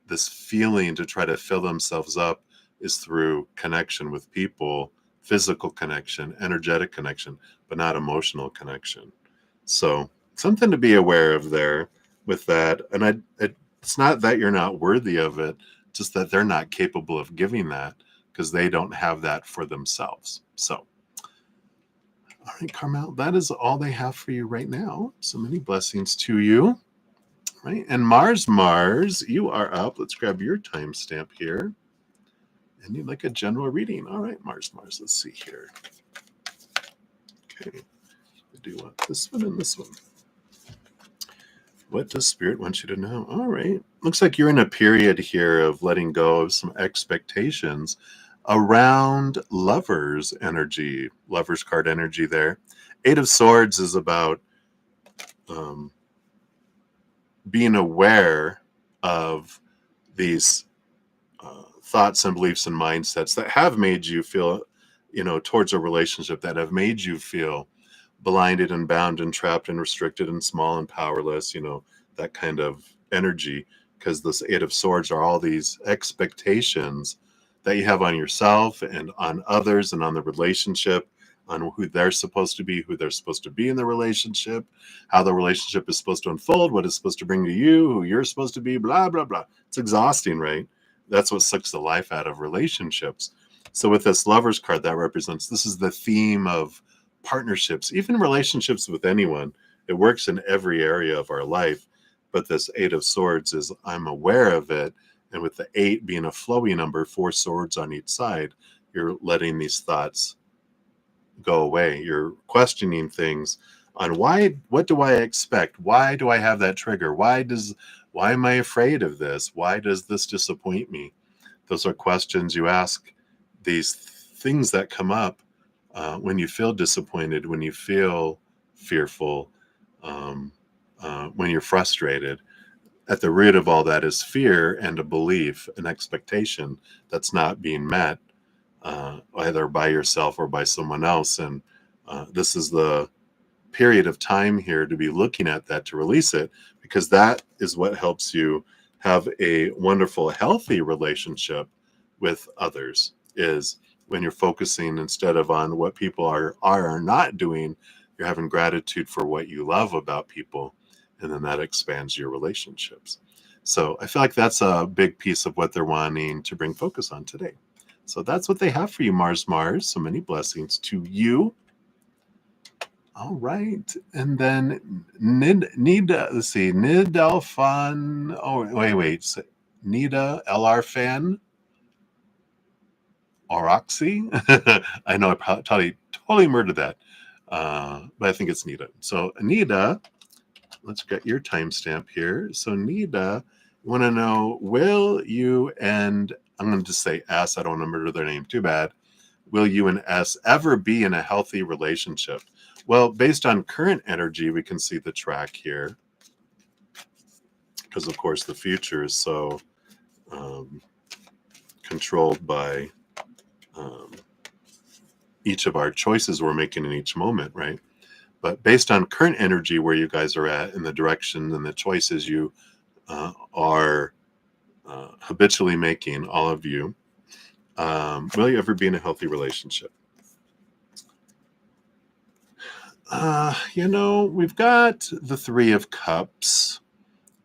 this feeling to try to fill themselves up is through connection with people, physical connection, energetic connection, but not emotional connection. So something to be aware of there with that. And it's not that you're not worthy of it, just that they're not capable of giving that because they don't have that for themselves. So, all right, Carmel, that is all they have for you right now. So many blessings to you. Right. And Mars, you are up. Let's grab your timestamp here. And you'd like a general reading. All right, Mars, let's see here. Okay. I do want this one and this one. What does Spirit want you to know? All right. Looks like you're in a period here of letting go of some expectations around Lovers energy, Lovers card energy there. Eight of Swords is about being aware of these thoughts and beliefs and mindsets that have made you feel, towards a relationship, that have made you feel blinded and bound and trapped and restricted and small and powerless, that kind of energy. Because this Eight of Swords are all these expectations that you have on yourself and on others and on the relationship, on who they're supposed to be, who they're supposed to be in the relationship, how the relationship is supposed to unfold, what it's supposed to bring to you, who you're supposed to be, blah, blah, blah. It's exhausting, right? That's what sucks the life out of relationships. So with this Lovers card, that represents, this is the theme of partnerships, even relationships with anyone. It works in every area of our life. But this Eight of Swords is, I'm aware of it. And with the 8 being a flowy number, 4 swords on each side, you're letting these thoughts go away. You're questioning things on what do I expect? Why do I have that trigger? Why am I afraid of this? Why does this disappoint me? Those are questions you ask, these things that come up when you feel disappointed, when you feel fearful, when you're frustrated. At the root of all that is fear and a belief, an expectation that's not being met. either by yourself or by someone else. And this is the period of time here to be looking at that, to release it, because that is what helps you have a wonderful, healthy relationship with others, is when you're focusing instead of on what people are not doing, you're having gratitude for what you love about people, and then that expands your relationships. So I feel like that's a big piece of what they're wanting to bring focus on today. So that's what they have for you, Mars. So many blessings to you. All right. And then Nida, let's see, Nidelfan. Oh, wait. Nida LR fan. Oroxy. I know I totally murdered that. But I think it's Nida. So Nida, let's get your timestamp here. So Nida, want to know, will you and I'm going to just say S. I don't want to murder their name. Too bad. Will you and S ever be in a healthy relationship? Well, based on current energy, we can see the track here, because of course the future is so controlled by each of our choices we're making in each moment, right? But based on current energy, where you guys are at, and the direction and the choices you are habitually making, all of you, will you ever be in a healthy relationship? We've got the Three of Cups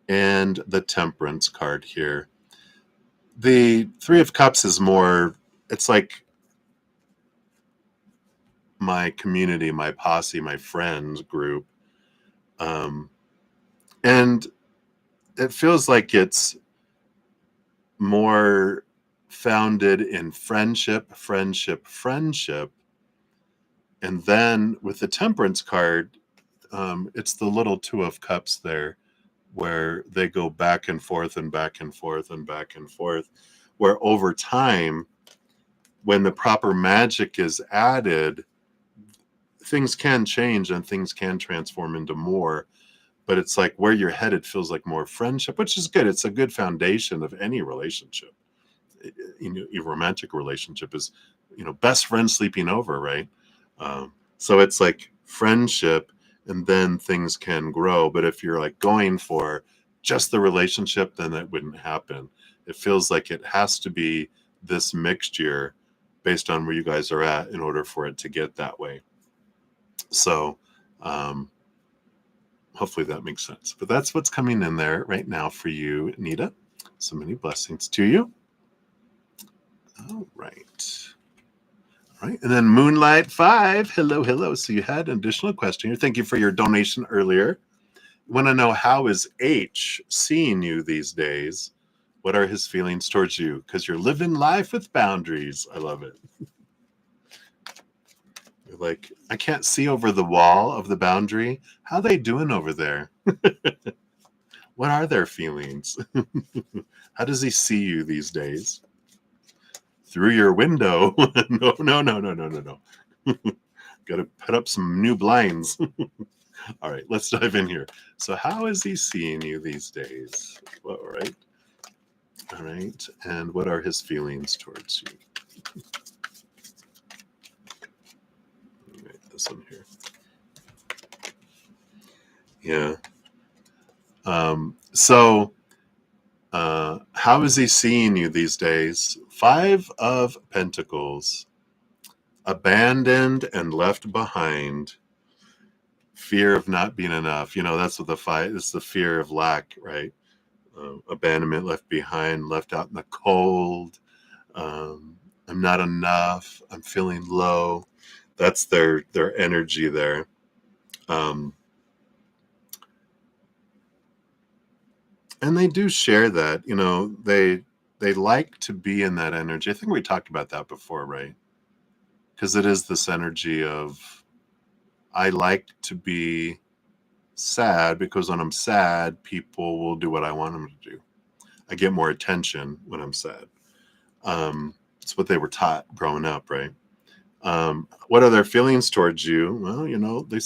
and the Temperance card here. The Three of Cups is more, it's like my community, my posse, my friends group. And it feels like it's more founded in friendship. And then with the Temperance card, it's the little Two of Cups there, where they go back and forth and back and forth and back and forth, where over time, when the proper magic is added, things can change and things can transform into more. But it's like where you're headed feels like more friendship, which is good. It's a good foundation of any relationship. Your romantic relationship is, best friends sleeping over, right? So it's like friendship, and then things can grow. But if you're like going for just the relationship, then that wouldn't happen. It feels like it has to be this mixture based on where you guys are at in order for it to get that way. So hopefully that makes sense. But that's what's coming in there right now for you, Nita. So many blessings to you. All right. All right. And then Moonlight 5. Hello. So you had an additional question here. Thank you for your donation earlier. You want to know, how is H seeing you these days? What are his feelings towards you? Because you're living life with boundaries. I love it. You're like, I can't see over the wall of the boundary. How are they doing over there? What are their feelings? How does he see you these days? Through your window? No. Got to put up some new blinds. All right, let's dive in here. So how is he seeing you these days? All right. And what are his feelings towards you? This one here. Yeah. So how is he seeing you these days? 5 of Pentacles. Abandoned and left behind. Fear of not being enough. That's what the 5 is, the fear of lack, right? Abandonment, left behind, left out in the cold. I'm not enough. I'm feeling low. That's their energy there. And they do share that. They like to be in that energy. I think we talked about that before, right? Because it is this energy of, I like to be sad, because when I'm sad, people will do what I want them to do. I get more attention when I'm sad. It's what they were taught growing up, right? What are their feelings towards you? Well, they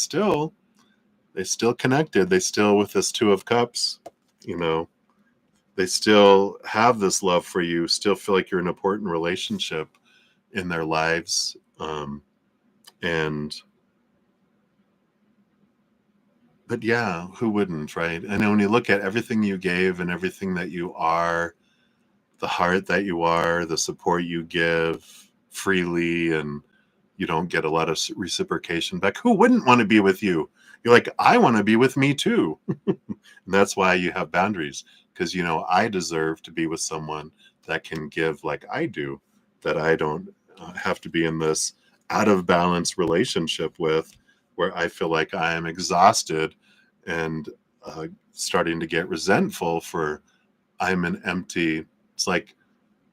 still connected. They still, with this Two of Cups, they still have this love for you, still feel like you're in an important relationship. in their lives. But yeah, who wouldn't, right? And when you look at everything you gave and everything that you are, the heart that you are, the support you give freely, and you don't get a lot of reciprocation back, who wouldn't want to be with you? You're like, I want to be with me too. And that's why you have boundaries, because I deserve to be with someone that can give like I do, that I don't have to be in this out of balance relationship with, where I feel like I am exhausted and starting to get resentful for I'm an empty. It's like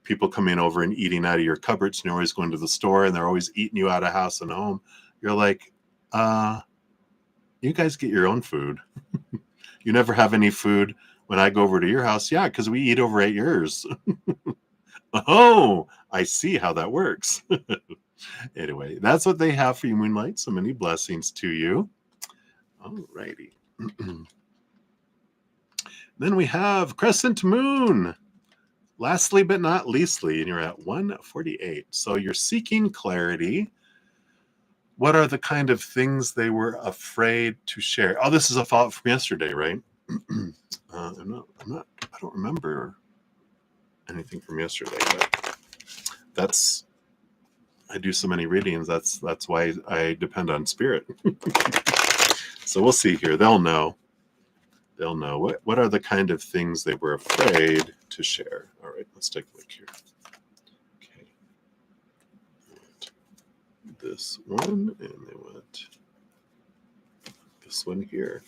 people coming over and eating out of your cupboards, and you're always going to the store and they're always eating you out of house and home. You're like, you guys get your own food. You never have any food when I go over to your house. Yeah, because we eat over at yours. Oh, I see how that works. Anyway, that's what they have for you, Moonlight. So many blessings to you. All righty. Then we have Crescent Moon. Lastly, but not leastly, and you're at 148. So you're seeking clarity. What are the kind of things they were afraid to share? Oh, this is a follow-up from yesterday, right? I don't remember anything from yesterday, but I do so many readings. That's why I depend on spirit. So we'll see here. They'll know. What are the kind of things they were afraid to share. All right, let's take a look here. Okay. This one, and they went this one here.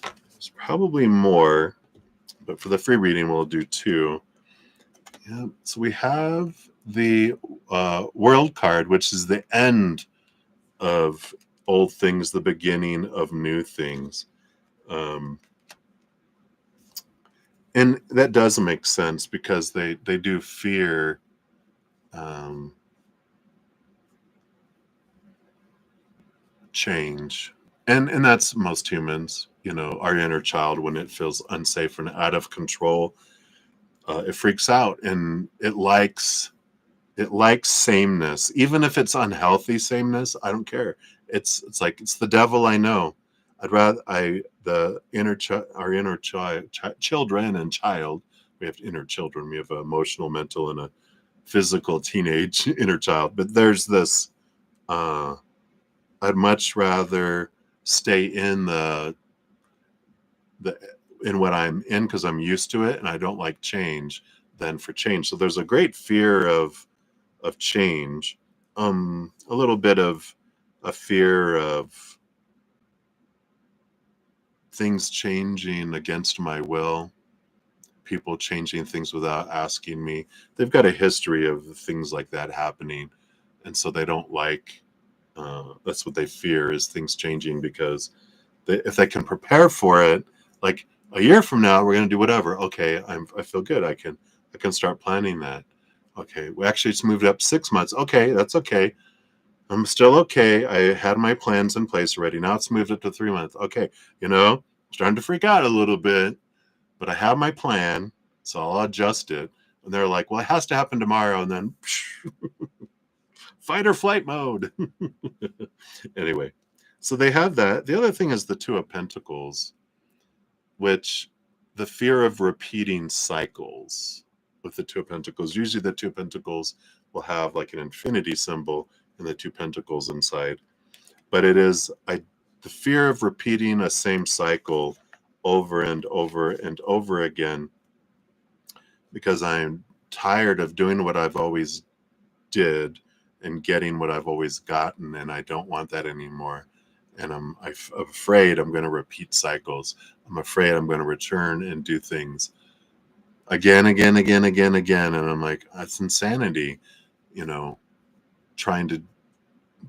There's probably more, but for the free reading, we'll do two. Yeah, so we have the World card, which is the end of old things, the beginning of new things. And that does make sense, because they do fear change. And that's most humans, our inner child, when it feels unsafe and out of control, it freaks out, and it likes sameness, even if it's unhealthy sameness. I don't care. It's like, it's the devil, I know. Our inner child, children and child. We have inner children. We have an emotional, mental, and a physical teenage inner child. But there's this. I'd much rather stay in in what I'm in, because I'm used to it and I don't like change, than for change. So there's a great fear of change, a little bit of a fear of things changing against my will, people changing things without asking me. They've got a history of things like that happening, and so they don't like. That's what they fear, is things changing, because if they can prepare for it, like a year from now, we're going to do whatever. Okay, I feel good. I can start planning that. Okay, we actually it's moved up 6 months. Okay, that's okay. I'm still okay. I had my plans in place already. Now it's moved up to 3 months. Okay, starting to freak out a little bit, but I have my plan, so I'll adjust it. And they're like, well, it has to happen tomorrow. And then fight or flight mode. Anyway, so they have that. The other thing is the Two of Pentacles, which the fear of repeating cycles with the Two of Pentacles. Usually the Two of Pentacles will have like an infinity symbol and the Two Pentacles inside. But it is the fear of repeating a same cycle over and over and over again, because I'm tired of doing what I've always did and getting what I've always gotten, and I don't want that anymore. And I'm afraid I'm going to repeat cycles. I'm afraid I'm going to return and do things again. And I'm like, that's insanity,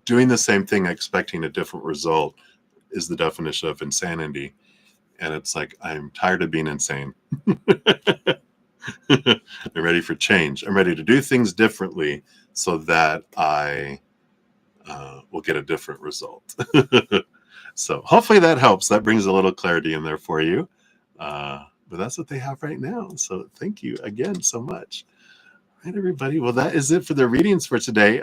doing the same thing, expecting a different result, is the definition of insanity. And it's like, I'm tired of being insane. I'm ready for change. I'm ready to do things differently so that I will get a different result. So hopefully that helps. That brings a little clarity in there for you. But that's what they have right now. So thank you again so much. right, everybody. Well, that is it for the readings for today.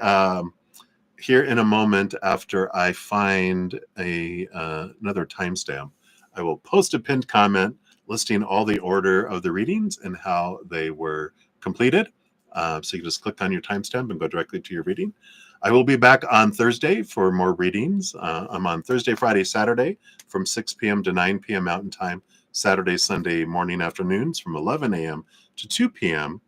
Here in a moment, after I find another timestamp, I will post a pinned comment listing all the order of the readings and how they were completed. So you can just click on your timestamp and go directly to your reading. I will be back on Thursday for more readings. I'm on Thursday, Friday, Saturday from 6 p.m. to 9 p.m. Mountain Time. Saturday, Sunday morning afternoons from 11 a.m. to 2 p.m.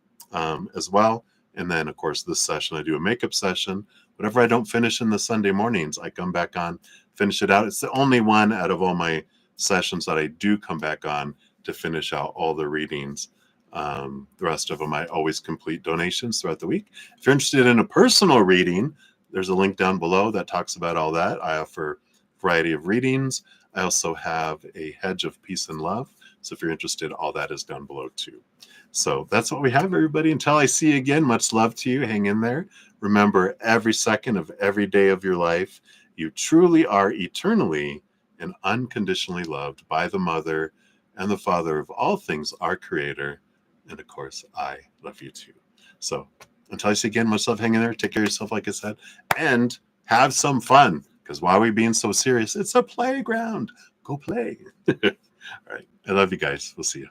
As well. And then, of course, this session, I do a makeup session. Whatever I don't finish in the Sunday mornings, I come back on, finish it out. It's the only one out of all my sessions that I do come back on to finish out all the readings. The rest of them, I always complete donations throughout the week. If you're interested in a personal reading, there's a link down below that talks about all that. I offer a variety of readings. I also have a hedge of peace and love. So if you're interested, all that is down below too. So that's what we have, everybody. Until I see you again, much love to you. Hang in there. Remember, every second of every day of your life, you truly are eternally and unconditionally loved by the Mother and the Father of all things, our Creator. And of course, I love you too. So until I see you again, much love. Hang in there. Take care of yourself, like I said, and have some fun. Because why are we being so serious? It's a playground. Go play. All right. I love you guys. We'll see you.